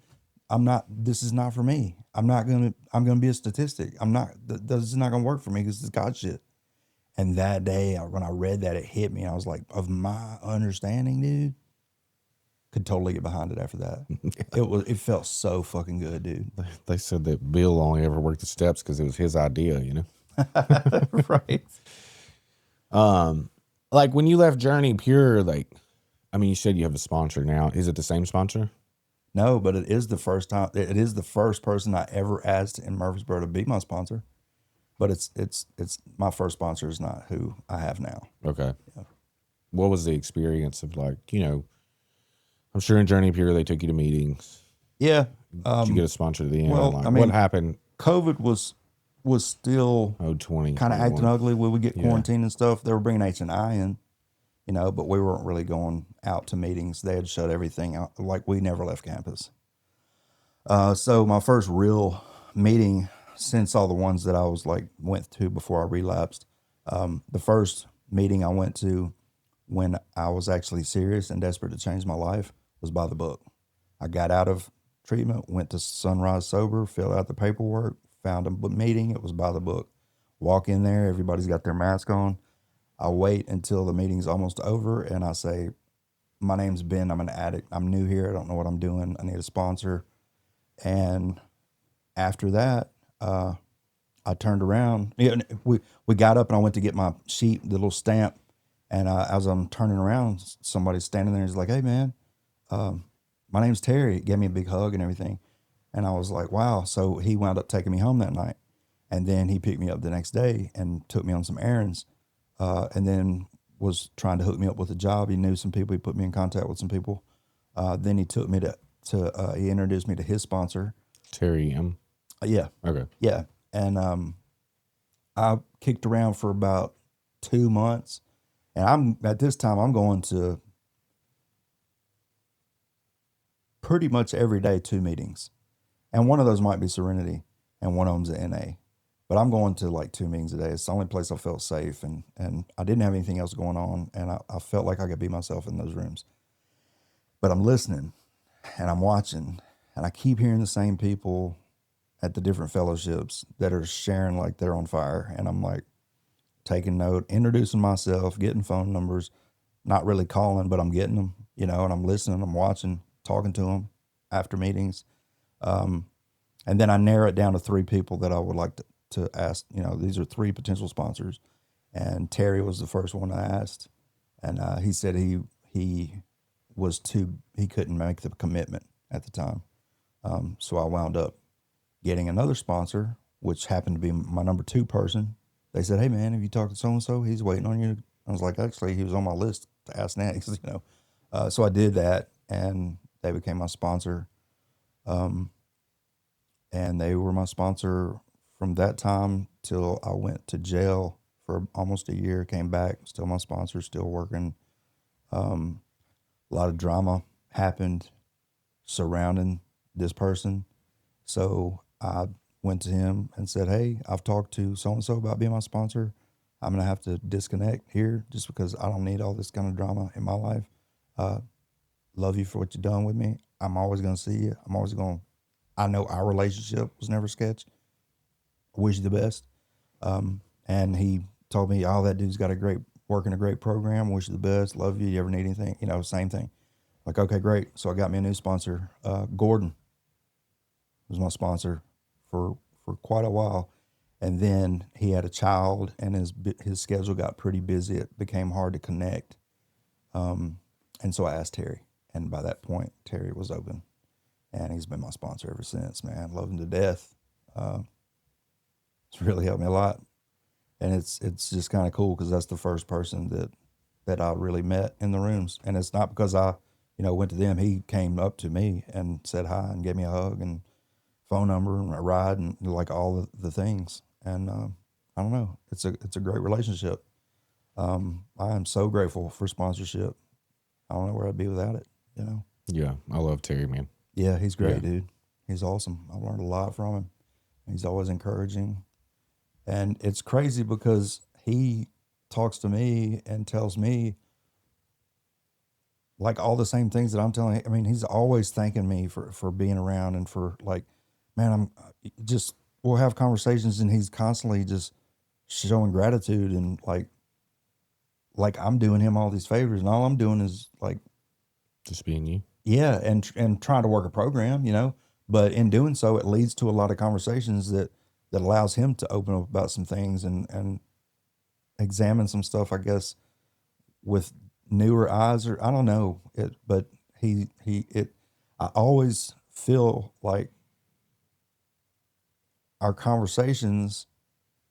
this is not for me. I'm going to be a statistic. This is not going to work for me because it's God shit. And that day, when I read that, it hit me. I was like, of my understanding, dude, could totally get behind it after that. It felt so fucking good, dude. They said that Bill only ever worked the steps because it was his idea, you know? Right. Like when you left Journey Pure, like, I mean, you said you have a sponsor now. Is it the same sponsor? No, but it is the first time. It is the first person I ever asked in Murfreesboro to be my sponsor. But it's my first sponsor is not who I have now. Okay. Yeah. What was the experience of, like, you know, I'm sure in Journey Pure they took you to meetings. Yeah. Did you get a sponsor at the end? Well, Like, I mean, what happened? COVID was still 20, kind of acting ugly. We would get Yeah. quarantined and stuff. They were bringing H&I in, you know, but we weren't really going out to meetings. They had shut everything out. Like, we never left campus. So my first real meeting since all the ones that I was like went to before I relapsed, the first meeting I went to when I was actually serious and desperate to change my life was by the book. I got out of treatment, went to Sunrise Sober, filled out the paperwork, found a meeting. It was by the book. Walk in there, everybody's got their mask on. I wait until the meeting's almost over and I say, my name's Ben, I'm an addict. I'm new here. I don't know what I'm doing. I need a sponsor. And after that, I turned around. Yeah, we got up and I went to get my sheet, the little stamp. And as I'm turning around, somebody's standing there. He's like, "Hey, man, my name's Terry." He gave me a big hug and everything. And I was like, wow. So he wound up taking me home that night. And then he picked me up the next day and took me on some errands. And then was trying to hook me up with a job. He knew some people. He put me in contact with some people. Then he took me he introduced me to his sponsor. Terry M. Yeah. Okay. Yeah. And I kicked around for about 2 months. And at this time, I'm going to pretty much every day 2 meetings. And one of those might be Serenity and one of them's an NA. But I'm going to like 2 meetings a day. It's the only place I felt safe and I didn't have anything else going on. And I felt like I could be myself in those rooms. But I'm listening and I'm watching and I keep hearing the same people at the different fellowships that are sharing like they're on fire. And I'm like taking note, introducing myself, getting phone numbers, not really calling, but I'm getting them, you know, and I'm listening, I'm watching, talking to them after meetings. And then I narrow it down to 3 people that I would like to ask, you know, these are 3 potential sponsors. And Terry was the first one I asked. And he said he couldn't make the commitment at the time. So I wound up getting another sponsor, which happened to be my number 2 person. They said, "Hey man, have you talked to so-and-so? He's waiting on you." I was like, actually, he was on my list to ask next, you know? So I did that and they became my sponsor. And they were my sponsor from that time till I went to jail for almost a year, came back, still my sponsor, still working. A lot of drama happened surrounding this person. So I went to him and said, "Hey, I've talked to so-and-so about being my sponsor. I'm going to have to disconnect here just because I don't need all this kind of drama in my life. Love you for what you've done with me. I'm always going to see you. I know our relationship was never sketch. I wish you the best." And he told me, "Oh, that dude's got working a great program. Wish you the best. Love you. You ever need anything?" You know, same thing. Like, okay, great. So I got me a new sponsor. Gordon was my sponsor for quite a while. And then he had a child and his schedule got pretty busy. It became hard to connect. And so I asked Terry. And by that point, Terry was open. And he's been my sponsor ever since, man. Love him to death. It's really helped me a lot. And it's just kind of cool because that's the first person that I really met in the rooms. And it's not because I, you know, went to them. He came up to me and said hi and gave me a hug and phone number and a ride and like all the things. And I don't know. It's a great relationship. I am so grateful for sponsorship. I don't know where I'd be without it, you know? Yeah, I love Terry, man. Yeah, he's great, Yeah. dude. He's awesome. I've learned a lot from him. He's always encouraging. And it's crazy because he talks to me and tells me like all the same things that I'm telling him. I mean, he's always thanking me for being around and for like, man, we'll have conversations and he's constantly just showing gratitude and like I'm doing him all these favors and all I'm doing is like, Just being you. yeah, and trying to work a program, you know, but in doing so, it leads to a lot of conversations that that allows him to open up about some things and examine some stuff, I guess, with newer eyes, or I don't know it, but I always feel like our conversations,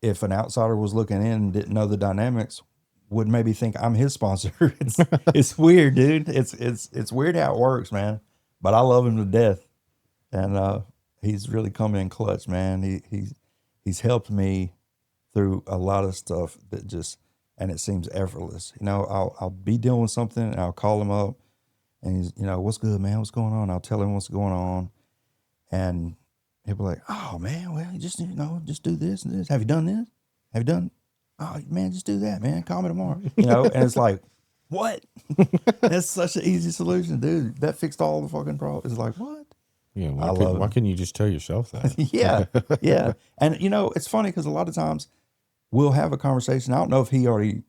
if an outsider was looking in and didn't know the dynamics, would maybe think I'm his sponsor. It's weird, dude. It's weird how it works, man. But I love him to death, and he's really come in clutch, man. He's helped me through a lot of stuff that just, and it seems effortless. You know, I'll be dealing with something and I'll call him up, and he's, you know, what's good, man? What's going on? I'll tell him what's going on, and he'll be like, oh man, well, just, you know, just do this and this. Have you done this? Have you done? Oh man, just do that, man. Call me tomorrow. You know, and it's like, what? That's such an easy solution, dude. That fixed all the fucking problems. It's like, what? Yeah, why couldn't you just tell yourself that? Yeah, yeah. And you know, it's funny because a lot of times we'll have a conversation. I don't know if he already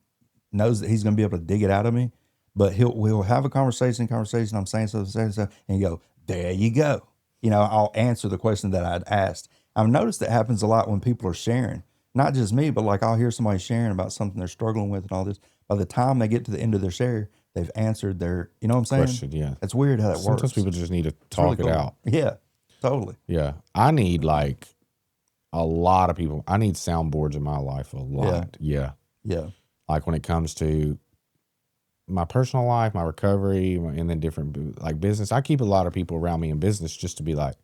knows that he's going to be able to dig it out of me, but we'll have a conversation. I'm saying something, and you go, there you go. You know, I'll answer the question that I'd asked. I've noticed that happens a lot when people are sharing, not just me, but like I'll hear somebody sharing about something they're struggling with and all this. By the time they get to the end of their share, they've answered their, you know what I'm saying? Question, yeah. It's weird how that works. Sometimes people just need to talk really it cool. out. Yeah, totally. Yeah. I need like a lot of people. I need soundboards in my life a lot. Yeah. Yeah. Like when it comes to my personal life, my recovery, and then different like business. I keep a lot of people around me in business just to be like,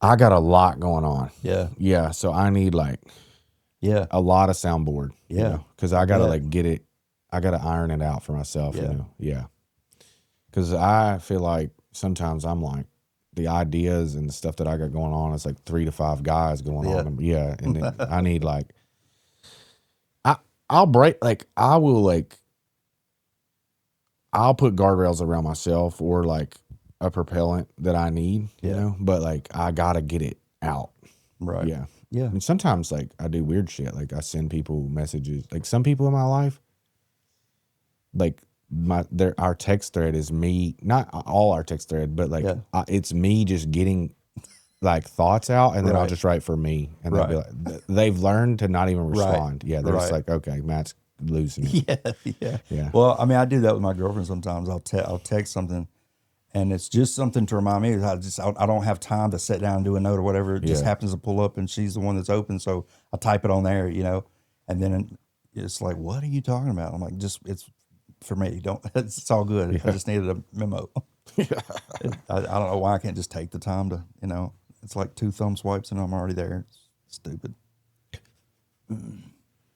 I got a lot going on. Yeah. Yeah. So I need like a lot of soundboard. Yeah. You know, because I got to like get it. I got to iron it out for myself. Yeah. You know? Yeah. Because I feel like sometimes I'm like, the ideas and the stuff that I got going on is like 3 to 5 guys going on. Yeah. And then I need like, I'll break, like, I will like, I'll put guardrails around myself or like a propellant that I need, you know, but like, I got to get it out. Right. Yeah. Yeah. I mean, sometimes like I do weird shit. Like I send people messages, like some people in my life, like our text thread is me, not all our text thread, but like it's me just getting like thoughts out, and then I'll just write for me, and they'll be like, they've learned to not even respond. Yeah, they're just like, okay, Matt's losing it. Yeah. Well, I mean, I do that with my girlfriend sometimes. I'll text something, and it's just something to remind me. I don't have time to sit down and do a note or whatever. It just happens to pull up, and she's the one that's open, so I type it on there, you know, and then it's like, what are you talking about? I'm like, it's for me. It's all good. I just needed a memo. I don't know why I can't just take the time to, you know. It's like 2 thumb swipes and I'm already there. It's stupid.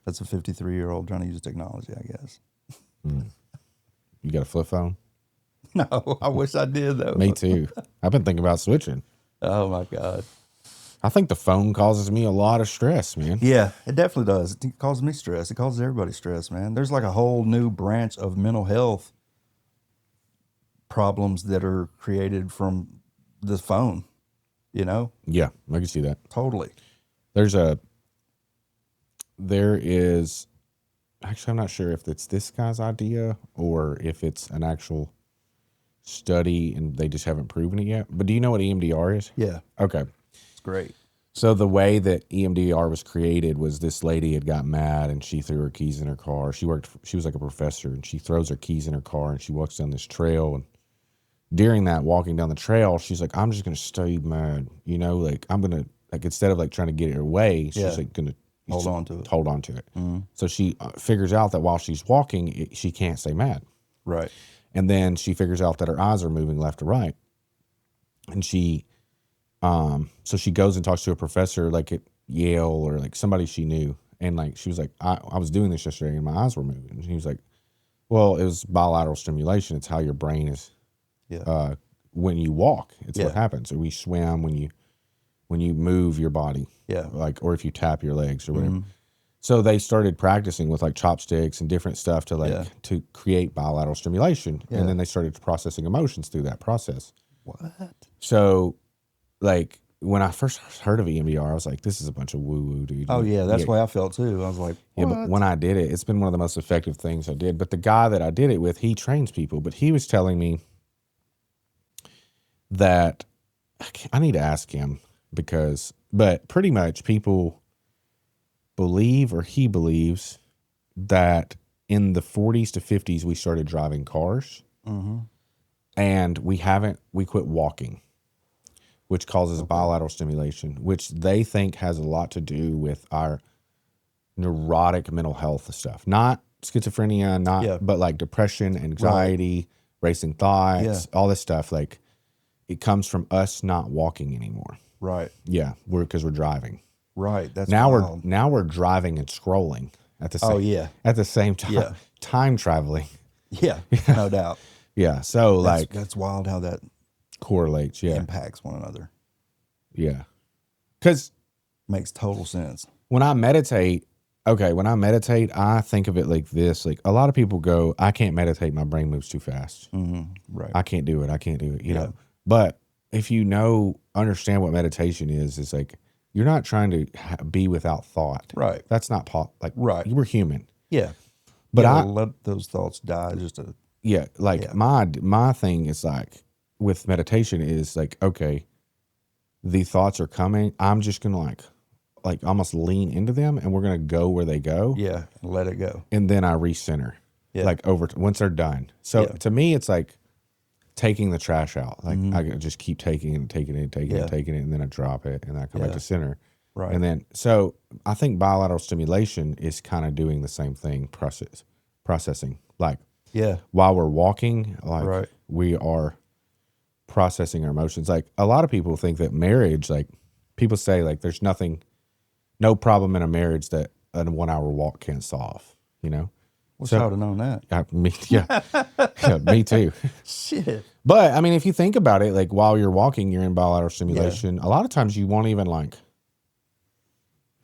That's a 53-year-old trying to use technology, I guess. You got a flip phone? No, I wish I did though. Me too. I've been thinking about switching. Oh my God. I think the phone causes me a lot of stress, man. Yeah, it definitely does. It causes me stress. It causes everybody stress, man. There's like a whole new branch of mental health problems that are created from the phone. You know? Yeah, I can see that. Totally. There is, actually, I'm not sure if it's this guy's idea or if it's an actual study and they just haven't proven it yet. But do you know what EMDR is? Yeah. Okay. It's great. So the way that EMDR was created was this lady had got mad and she threw her keys in her car. She was like a professor, and she throws her keys in her car and she walks down this trail, and during that walking down the trail, she's like, I'm just going to stay mad. You know, like I'm going to, like, instead of like trying to get it away, she's like going to hold on to it. Mm-hmm. So she figures out that while she's walking, she can't stay mad. Right. And then she figures out that her eyes are moving left to right. And she, so she goes and talks to a professor like at Yale or like somebody she knew. And like, she was like, I was doing this yesterday and my eyes were moving. And he was like, well, it was bilateral stimulation. It's how your brain is. Yeah. When you walk, it's what happens. Or we swim when you move your body. Yeah. Like, or if you tap your legs or whatever. Mm-hmm. So they started practicing with like chopsticks and different stuff to to create bilateral stimulation. Yeah. And then they started processing emotions through that process. What? So like when I first heard of EMDR, I was like, this is a bunch of woo-woo, dude. Oh yeah, that's the way I felt too. I was like, what? Yeah, but when I did it, it's been one of the most effective things I did. But the guy that I did it with, he trains people, but he was telling me that I need to ask him, because But pretty much people believe, or he believes, that in the 40s to 50s we started driving cars, and we quit walking, which causes bilateral stimulation, which they think has a lot to do with our neurotic mental health stuff. Not schizophrenia, but like depression, anxiety, racing thoughts, all this stuff. Like, it comes from us not walking anymore. Right. Yeah, because we're driving. Right. That's now wild. we're driving and scrolling at the same. Oh yeah. At the same time. Yeah. Time traveling. Yeah. No doubt. Yeah. So that's wild how that correlates. Yeah. impacts one another. Yeah. Because makes total sense. When I meditate, I think of it like this. Like, a lot of people go, I can't meditate. My brain moves too fast. Right. I can't do it. You know, but if you understand what meditation is, it's like, you're not trying to be without thought. Right. That's not right. You were human. Yeah. But I let those thoughts die. My thing is like, with meditation is like, okay, the thoughts are coming. I'm just going to like almost lean into them, and we're going to go where they go. Yeah. And let it go. And then I recenter. Yeah. Like once they're done. So to me, it's like taking the trash out. Like, I just keep taking it, and then I drop it, and then I come back to center. Right. And then, so I think bilateral stimulation is kind of doing the same thing, processing. Like, while we're walking, like we are processing our emotions. Like, a lot of people think that marriage, like, people say like there's no problem in a marriage that a 1 hour walk can't solve, you know? What's hard to know that? Me too. Shit. But I mean, if you think about it, like, while you're walking, you're in bilateral stimulation. A lot of times you won't even, like,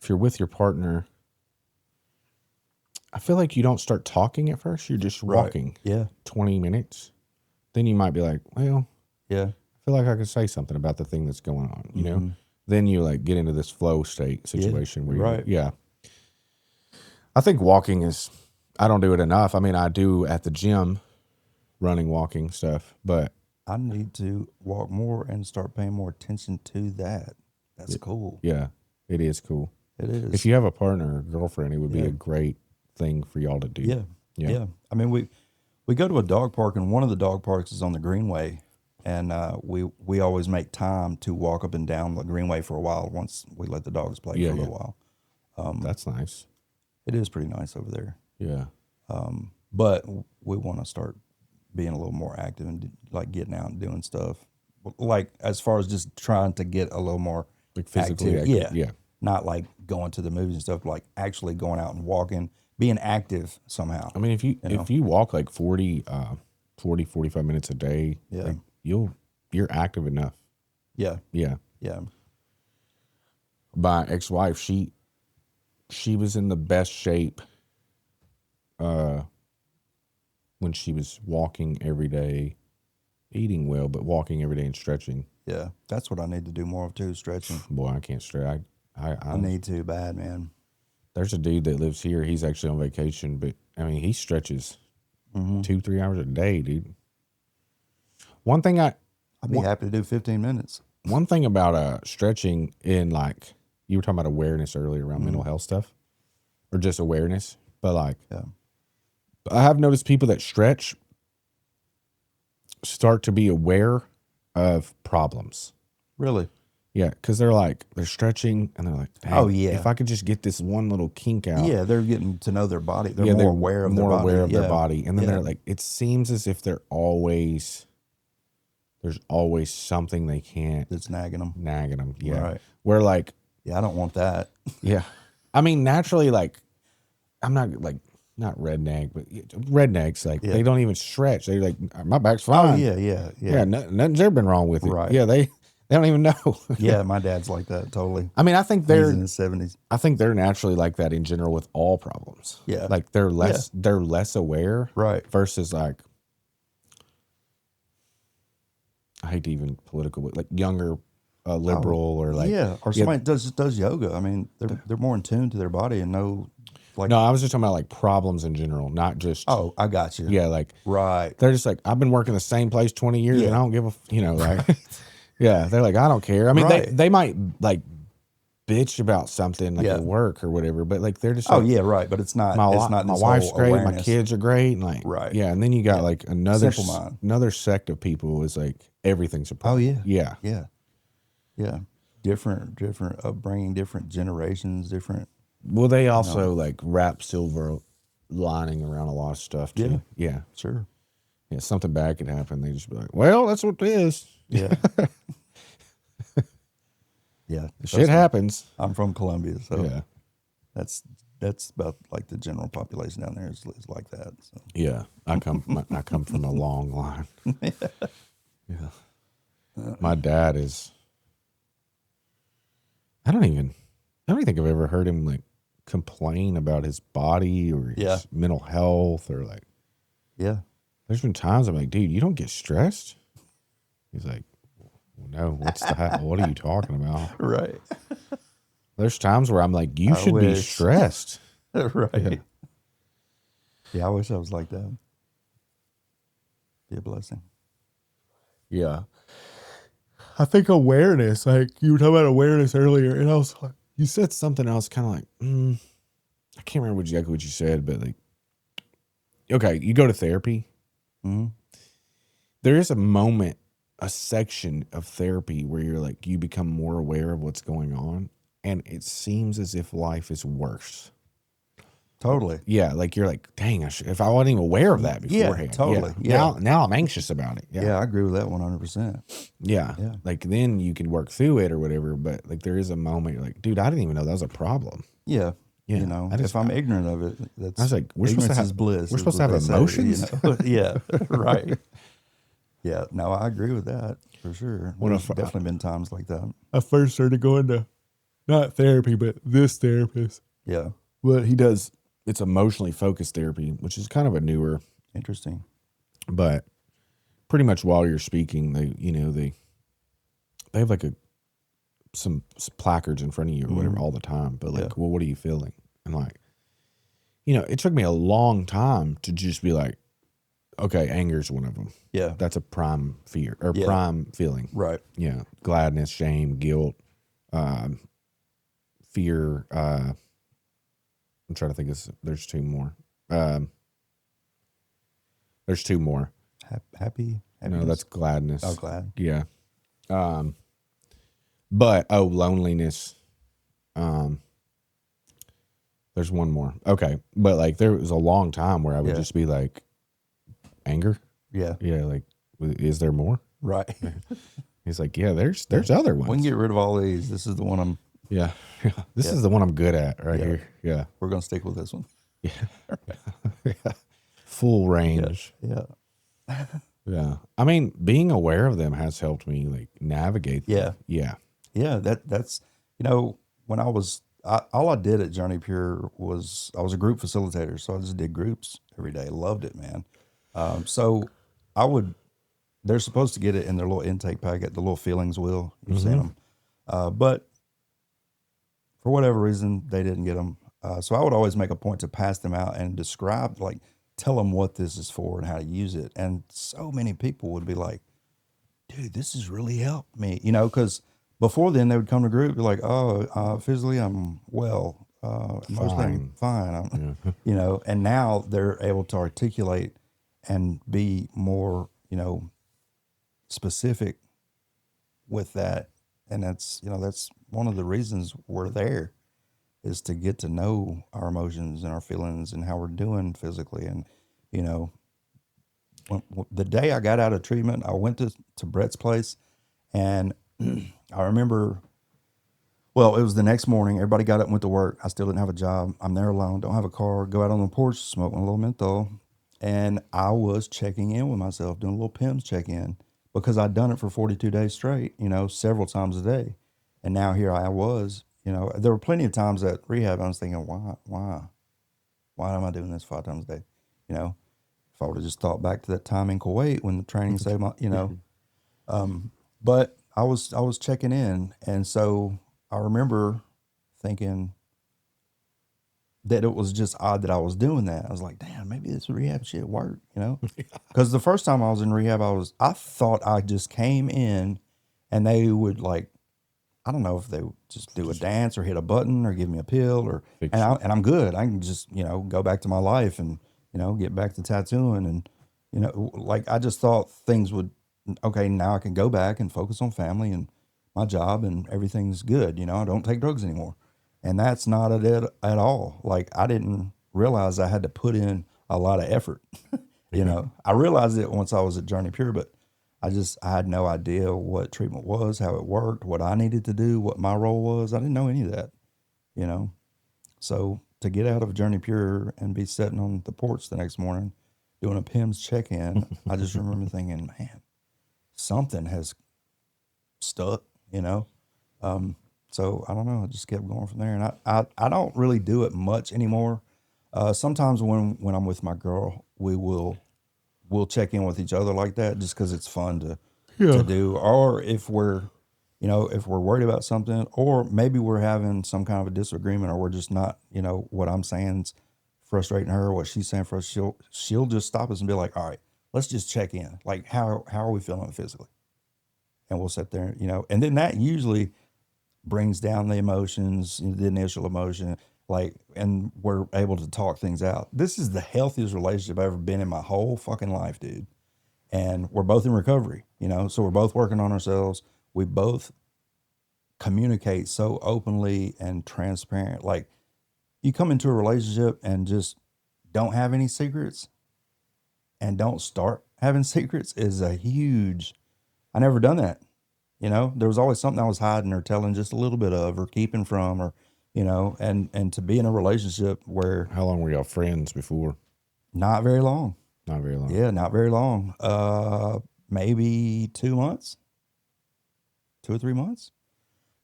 if you're with your partner, I feel like you don't start talking at first. You're just walking 20 minutes. Then you might be like, well, I feel like I could say something about the thing that's going on, you know? Then you like get into this flow state situation where I think walking is, I don't do it enough. I mean, I do at the gym, running, walking stuff, but I need to walk more and start paying more attention to that. That's cool. Yeah, it is cool. It is. If you have a partner or girlfriend, it would be a great thing for y'all to do. Yeah. I mean, we go to a dog park, and one of the dog parks is on the Greenway, and we always make time to walk up and down the Greenway for a while once we let the dogs play for a little while. That's nice. It is pretty nice over there. Yeah. But we want to start being a little more active and like getting out and doing stuff, like as far as just trying to get a little more like physically active. Yeah. Not like going to the movies and stuff, but like actually going out and walking, being active somehow. I mean, if you walk like 45 minutes a day, like, you're active enough. Yeah. Yeah. Yeah. My ex-wife, she was in the best shape when she was walking every day, eating well, but walking every day and stretching. Yeah. That's what I need to do more of too, stretching. Boy, I can't stretch. I need to bad, man. There's a dude that lives here. He's actually on vacation, but I mean, he stretches 2-3 hours a day, dude. One thing I'd be happy to do 15 minutes. One thing about stretching, in like, you were talking about awareness earlier around mental health stuff, or just awareness, but like, I have noticed people that stretch start to be aware of problems. Really? Yeah, because they're stretching, and they're like, oh yeah, if I could just get this one little kink out. Yeah, they're getting to know their body. They're more aware of their body. And then they're like, it seems as if there's always something they can't. That's nagging them. Yeah. Right. Where like. Yeah, I don't want that. Yeah. I mean, naturally, like, I'm not like, not redneck, but rednecks, like, they don't even stretch. They're like, my back's fine. Oh, yeah. Yeah, nothing's ever been wrong with it. Right. Yeah, they don't even know. Yeah, my dad's like that, totally. I mean, I think He's in his 70s. I think they're naturally like that in general with all problems. Yeah. Like, they're less aware. Right. Versus, like, I hate to even political, but like younger liberal or like. Yeah, or somebody does yoga. I mean, they're more in tune to their body and know. Like, no, I was just talking about like problems in general, not just. Oh, I got you. Yeah, like. Right. They're just like, I've been working the same place 20 years and I don't give a, like. Yeah, they're like, I don't care. I mean, they might like bitch about something like Yeah. at work or whatever, but like they're just Oh like, yeah, right. But it's not. my It's not my this wife's whole great, my awareness. kids are great, and like, Right. yeah, and then you got Yeah. like another Simple mind. another sect of people is like everything's a Oh problem. yeah. Yeah. Yeah. Yeah. Different upbringing, different generations, different. Well, they also like wrap silver lining around a lot of stuff too. Yeah. Sure. Yeah, something bad could happen. They just be like, well, that's what it is. Yeah. Yeah. Shit happens. I'm from Columbia, so Yeah. that's about like the general population down there is like that. So. Yeah. I come from a long line. Yeah. My dad is, I don't even think I've ever heard him like complain about his body or his mental health or like, Yeah. there's been times I'm like, dude, you don't get stressed? He's like, well, no, what are you talking about? Right. There's times where I'm like, you should be stressed. Right. Yeah, I wish I was like that. Be a blessing. Yeah. I think awareness, like you were talking about awareness earlier, and I was like, you said something else kind of like, I can't remember exactly what you said, but like, okay, you go to therapy. Mm-hmm. There is a moment, a section of therapy where you're like, you become more aware of what's going on, and it seems as if life is worse. Totally. Yeah, like you're like, dang, if I wasn't even aware of that beforehand. Yeah, totally. Yeah. Now I'm anxious about it. Yeah, I agree with that 100%. Yeah. Yeah. Like then you can work through it or whatever, but like there is a moment you're like, dude, I didn't even know that was a problem. Yeah. Yeah. You know, if I'm ignorant of it, that's I was like, we're supposed to have bliss. We're supposed to have emotions. You know? Yeah. Right. Yeah. No, I agree with that for sure. There's definitely been times like that. I first started going to not therapy, but this therapist. Yeah. Well, he does. It's emotionally focused therapy, which is kind of a newer. Interesting. But pretty much while you're speaking, they have like some placards in front of you or whatever all the time. But like, well, what are you feeling? And like, it took me a long time to just be like, okay, anger is one of them. Yeah. That's a prime fear or prime feeling. Right. Yeah. Gladness, shame, guilt, fear. I'm trying to think there's two more. There's two more. Happy? No, that's gladness. Oh, glad. Yeah. But loneliness. There's one more. Okay. But like there was a long time where I would just be like, anger? Yeah. Yeah, like is there more? Right. He's like, yeah, there's other ones. We can get rid of all these. This is the one I'm Yeah. This is the one I'm good at right here. Yeah. We're gonna stick with this one. Yeah. Yeah. Full range. Yeah. Yeah. I mean, being aware of them has helped me like navigate them. Yeah. Yeah. Yeah. That's when all I did at Journey Pure was I was a group facilitator, so I just did groups every day. Loved it, man. So they're supposed to get it in their little intake packet, the little feelings wheel. You've seen them, but for whatever reason they didn't get them. So I would always make a point to pass them out and describe, like, tell them what this is for and how to use it. And so many people would be like, dude, this has really helped me, because before then they would come to group, be like, oh, physically I'm well, emotionally I'm fine, and now they're able to articulate and be more, specific with that. And that's one of the reasons we're there, is to get to know our emotions and our feelings and how we're doing physically. And, the day I got out of treatment, I went to Brett's place, and I remember, well, it was the next morning. Everybody got up and went to work. I still didn't have a job. I'm there alone, don't have a car, go out on the porch, smoking a little menthol. And I was checking in with myself, doing a little PIMS check-in, because I'd done it for 42 days straight, several times a day. And now here I was, there were plenty of times at rehab I was thinking, why am I doing this 5 times a day? If I would have just thought back to that time in Kuwait when the training saved my, but I was checking in. And so I remember thinking that it was just odd that I was doing that. I was like, damn, maybe this rehab shit worked, because the first time I was in rehab, I thought I just came in and they would like I don't know if they would just do a dance or hit a button or give me a pill or, Fix and I'm good. I can just, go back to my life and, get back to tattooing and, like I just thought things would, okay, now I can go back and focus on family and my job and everything's good. I don't take drugs anymore. And that's not it at all. Like I didn't realize I had to put in a lot of effort. I realized it once I was at Journey Pure, but I had no idea what treatment was, how it worked, what I needed to do, what my role was. I didn't know any of that, you know. So to get out of Journey Pure and be sitting on the porch the next morning doing a PIMS check-in, I just remember thinking, man, something has stuck, So I don't know. I just kept going from there, and I don't really do it much anymore. Sometimes when I'm with my girl, we'll check in with each other like that, just because it's fun to do. Or if we're worried about something, or maybe we're having some kind of a disagreement, or we're just not, what I'm saying's frustrating her, what she's saying for us, she'll just stop us and be like, all right, let's just check in. Like, how are we feeling physically? And we'll sit there, and then that usually brings down the emotions, the initial emotion, like, and we're able to talk things out. This is the healthiest relationship I've ever been in my whole fucking life, dude. And we're both in recovery, so we're both working on ourselves. We both communicate so openly and transparent. Like, you come into a relationship and just don't have any secrets and don't start having secrets is a huge, I never done that. There was always something I was hiding or telling just a little bit of or keeping from or, and to be in a relationship where. How long were y'all friends before? Not very long. Not very long. Yeah, not very long. Maybe 2 months, 2 or 3 months.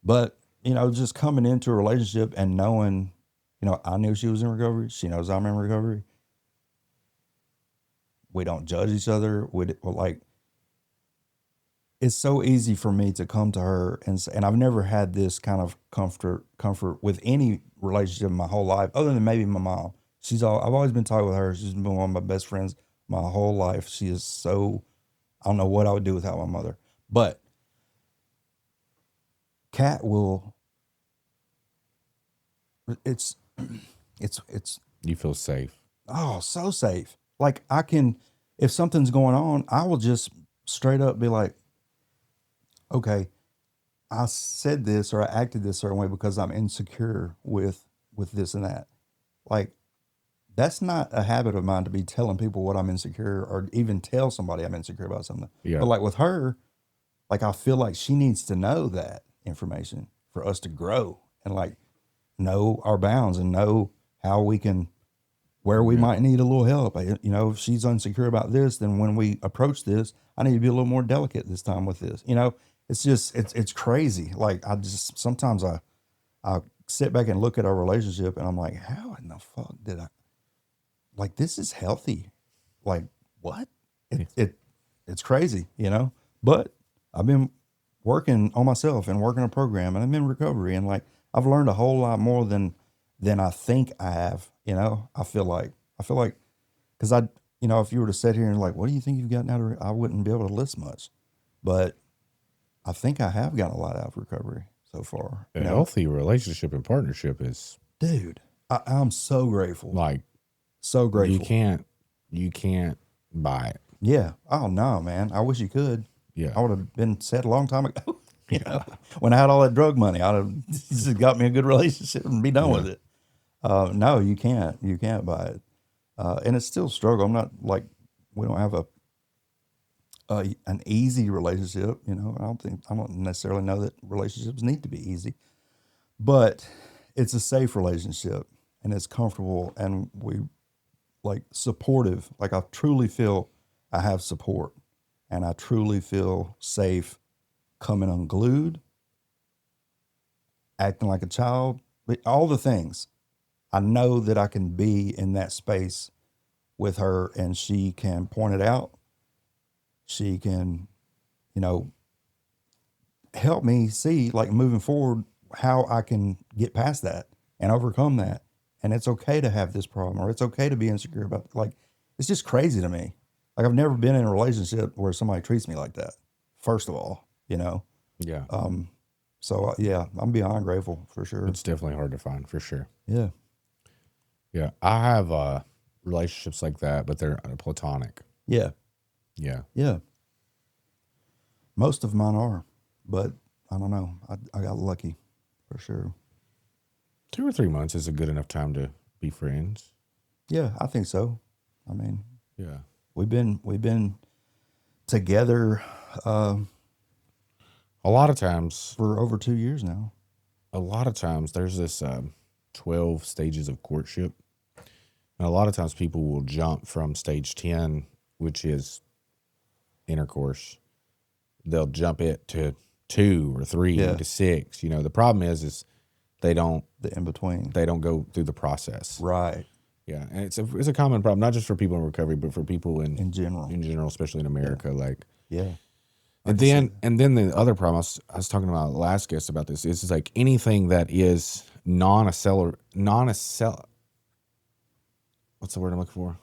But, just coming into a relationship and knowing, I knew she was in recovery. She knows I'm in recovery. We don't judge each other. It's so easy for me to come to her and I've never had this kind of comfort with any relationship in my whole life, other than maybe my mom. I've always been tight with her. She's been one of my best friends my whole life. She is so, I don't know what I would do without my mother. But Kat it's You feel safe. oh, so safe. Like if something's going on, I will just straight up be like, okay, I said this or I acted this certain way because I'm insecure with this and that. Like, that's not a habit of mine to be telling people what I'm insecure or even tell somebody I'm insecure about something. Yeah. But like with her, like I feel like she needs to know that information for us to grow and like know our bounds and know how we can, where we might need a little help. If she's insecure about this, then when we approach this, I need to be a little more delicate this time with this. It's just, it's crazy. Like sometimes I sit back and look at our relationship and I'm like, how in the fuck did like, this is healthy. Like, what? It's crazy, but I've been working on myself and working a program and I'm in recovery and like, I've learned a whole lot more than I think I have, I feel like, cause if you were to sit here and like, what do you think you've gotten out of it? I wouldn't be able to list much, but I think I have gotten a lot out of recovery so far. A healthy relationship and partnership is, dude, I'm so grateful. like, so grateful. You can't buy it. Yeah. Oh no, man. I wish you could. Yeah. I would have been set a long time ago. When I had all that drug money, I'd have just got me a good relationship and be done with it. No, you can't. You can't buy it. And it's still a struggle. I'm not like, we don't have an easy relationship. I don't necessarily know that relationships need to be easy, but it's a safe relationship and it's comfortable and we like supportive. Like I truly feel I have support and I truly feel safe coming unglued, acting like a child, all the things. I know that I can be in that space with her and she can point it out. She can, help me see like moving forward how I can get past that and overcome that. And it's okay to have this problem or it's okay to be insecure about it. Like, it's just crazy to me. Like I've never been in a relationship where somebody treats me like that. First of all, Yeah. So yeah, I'm beyond grateful for sure. It's definitely hard to find for sure. Yeah. Yeah. I have relationships like that, but they're platonic. Yeah. Yeah. Yeah. Most of mine are, but I don't know. I got lucky for sure. 2 or 3 months is a good enough time to be friends. Yeah, I think so. I mean, Yeah. we've been together A lot of times, for over 2 years now. there's this 12 stages of courtship. And a lot of times people will jump from stage 10, which is intercourse. They'll jump it to 2 or 3 Yeah. to 6. You know, the problem is they don't The in between. go through the process. Right. Yeah. And it's a common problem, not just for people in recovery, but for people In general. especially in America. Like, Yeah. and then the other problem I was talking about last guest about this is like anything that is what's the word I'm looking for?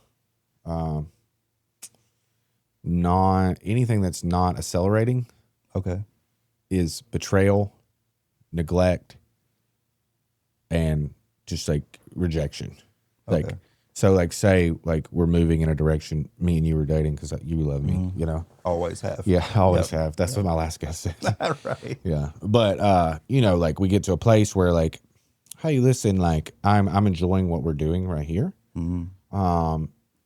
Anything that's not accelerating Okay. is betrayal, neglect, and just like rejection. Like, Okay. so like say like we're moving in a direction, me and you were dating because you love me, you know? Always have. Yeah, I always Yep. have. That's what my last guest said. Right. Yeah. But you know, like we get to a place where like, hey, listen, like I'm enjoying what we're doing right here.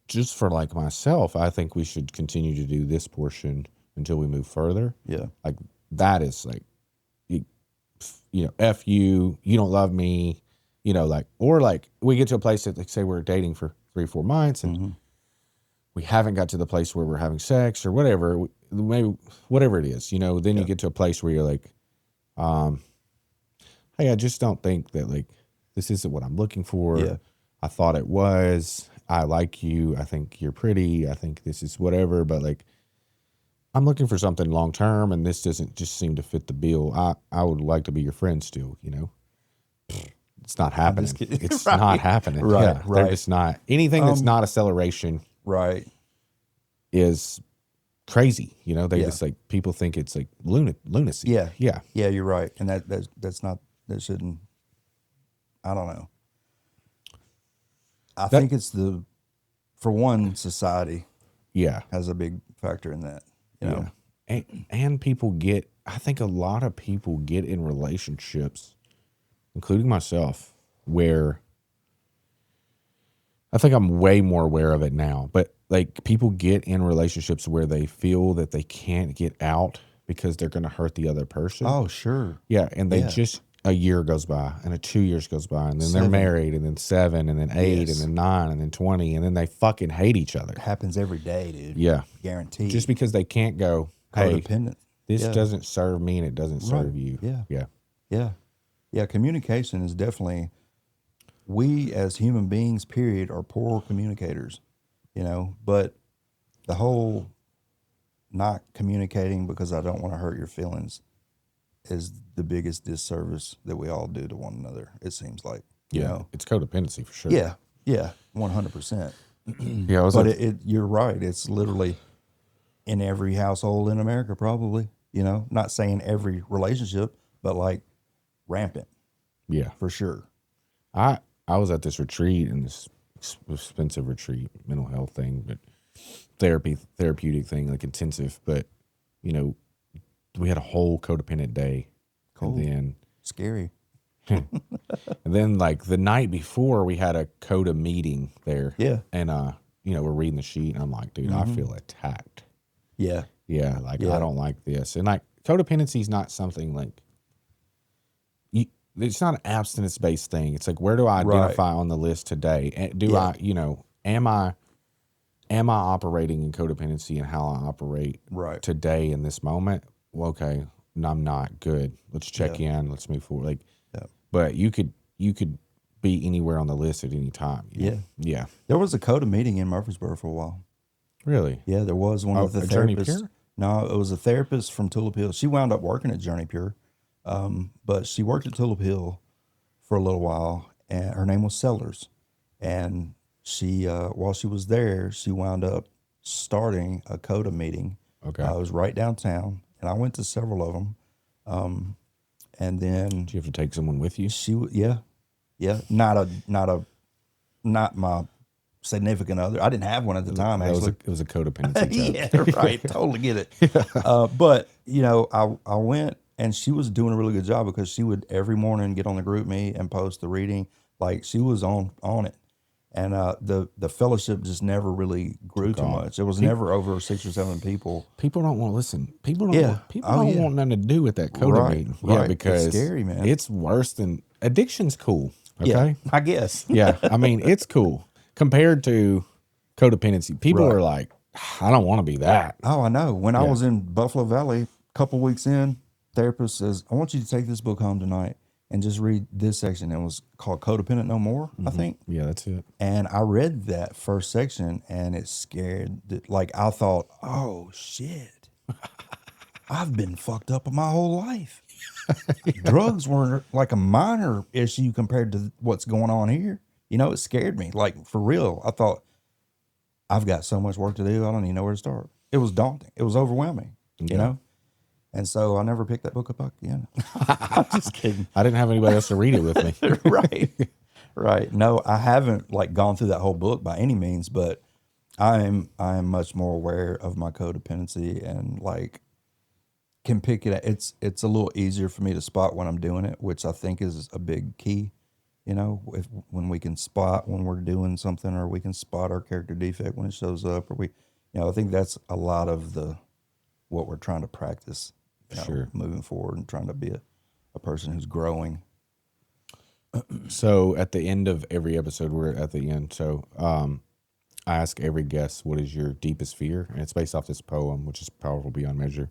Just for like myself, I think we should continue to do this portion until we move further. Yeah. Like that is like you know, F you don't love me, you know, like, or like we get to a place that like say we're dating for 3 or 4 months and we haven't got to the place where we're having sex or whatever, maybe whatever it is, you know, then you get to a place where you're like, hey, I just don't think that like this isn't what I'm looking for. Yeah. I thought it was. I like you. I think you're pretty. I think this is whatever, but like I'm looking for something long term and this doesn't just seem to fit the bill. I would like to be your friend still, you know. It's not happening. kidding. It's Right. not happening. Right, Yeah, right. they're just not. Anything that's not acceleration Right. is crazy. You know, they Yeah. just like people think it's like lunacy. Yeah. Yeah. Yeah, you're right. And that's not, that shouldn't, I don't know. I think it's for one, society Yeah. has a big factor in that, you know? And people I think a lot of people get in relationships, including myself, where I think I'm way more aware of it now, but like people get in relationships where they feel that they can't get out because they're going to hurt the other person. Oh, sure. Yeah. And they Yeah. just, a year goes by and 2 years goes by and then 7. they're married and then 7 and then 8 Yes. and then 9 and then 20 and then they fucking hate each other. It happens every day, dude. Yeah. Guaranteed. Just because they can't go, hey, codependent. this Yeah. doesn't serve me and it doesn't serve you. Yeah. Yeah. Yeah. Yeah. Communication is definitely, we as human beings, period, are poor communicators, you know, but the whole not communicating because I don't want to hurt your feelings is the biggest disservice that we all do to one another. It seems like, you Yeah. know? It's codependency for sure. Yeah. Yeah. 100%. Yeah. But you're right. It's literally in every household in America, probably, you know, not saying every relationship, but like rampant yeah. for sure. I was at this retreat and this expensive retreat, mental health thing, but therapeutic thing, like intensive. But, you know, we had a whole codependent day. Cool. And Scary. then like the night before we had a CODA meeting there. Yeah. And, you know, we're reading the sheet and I'm like, dude, I feel attacked. Yeah. Yeah. Like, Yeah. I don't like this. And like codependency is not something like, it's not an abstinence based thing. It's like, where do I identify on the list today? And do I, you know, am I operating in codependency and how I operate today in this moment? Well, okay, no, I'm not good. Let's check in. Let's move forward. Like, but you could be anywhere on the list at any time. You know? Yeah. There was a CODA meeting in Murfreesboro for a while. Really? Yeah, there was one of the Journey therapists. Pure? No, it was a therapist from Tulip Hill. She wound up working at Journey Pure, but she worked at Tulip Hill for a little while, and her name was Sellers. And she, while she was there, she wound up starting a CODA meeting. Okay. It was right downtown, and I went to several of them. And then Did you have to take someone with you? Not my significant other. I didn't have one at the time, actually. It was a codependency joke. Yeah, right. Totally get it. But, you know, I went, and she was doing a really good job because she would every morning get on the group me and post the reading. Like, she was on it. And the fellowship just never really grew too much. It was never over 6 or 7 people. People don't want to listen. People don't want nothing to do with that coda meeting. Right. Yeah, because it's scary, man. It's worse than addiction's cool. Okay. Yeah, I guess. Yeah. I mean, it's cool compared to codependency. People are like, I don't want to be that. Oh, I know. When I was in Buffalo Valley, a couple weeks in, therapist says, I want you to take this book home tonight and just read this section. It was called Codependent No More, I think. Yeah, that's it. And I read that first section, and it scared. Like, I thought, oh, shit. I've been fucked up my whole life. Drugs were like a minor issue compared to what's going on here. You know, it scared me. Like, for real. I thought, I've got so much work to do. I don't even know where to start. It was daunting. It was overwhelming, you know? And so I never picked that book up again. I'm just kidding. I didn't have anybody else to read it with me. Right. No, I haven't like gone through that whole book by any means, but I am much more aware of my codependency and like can pick it. It's a little easier for me to spot when I'm doing it, which I think is a big key. You know, when we can spot when we're doing something, or we can spot our character defect when it shows up, or I think that's a lot of what we're trying to practice. Sure. Moving forward and trying to be a person who's growing. So at the end of every episode, we're at the end. So I ask every guest, what is your deepest fear? And it's based off this poem, which is powerful beyond measure.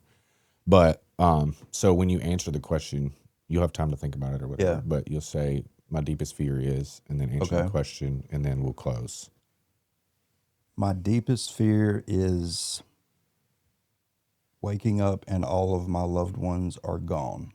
But so when you answer the question, you'll have time to think about it or whatever. Yeah. But you'll say, my deepest fear is, and then answer the question, and then we'll close. My deepest fear is waking up and all of my loved ones are gone.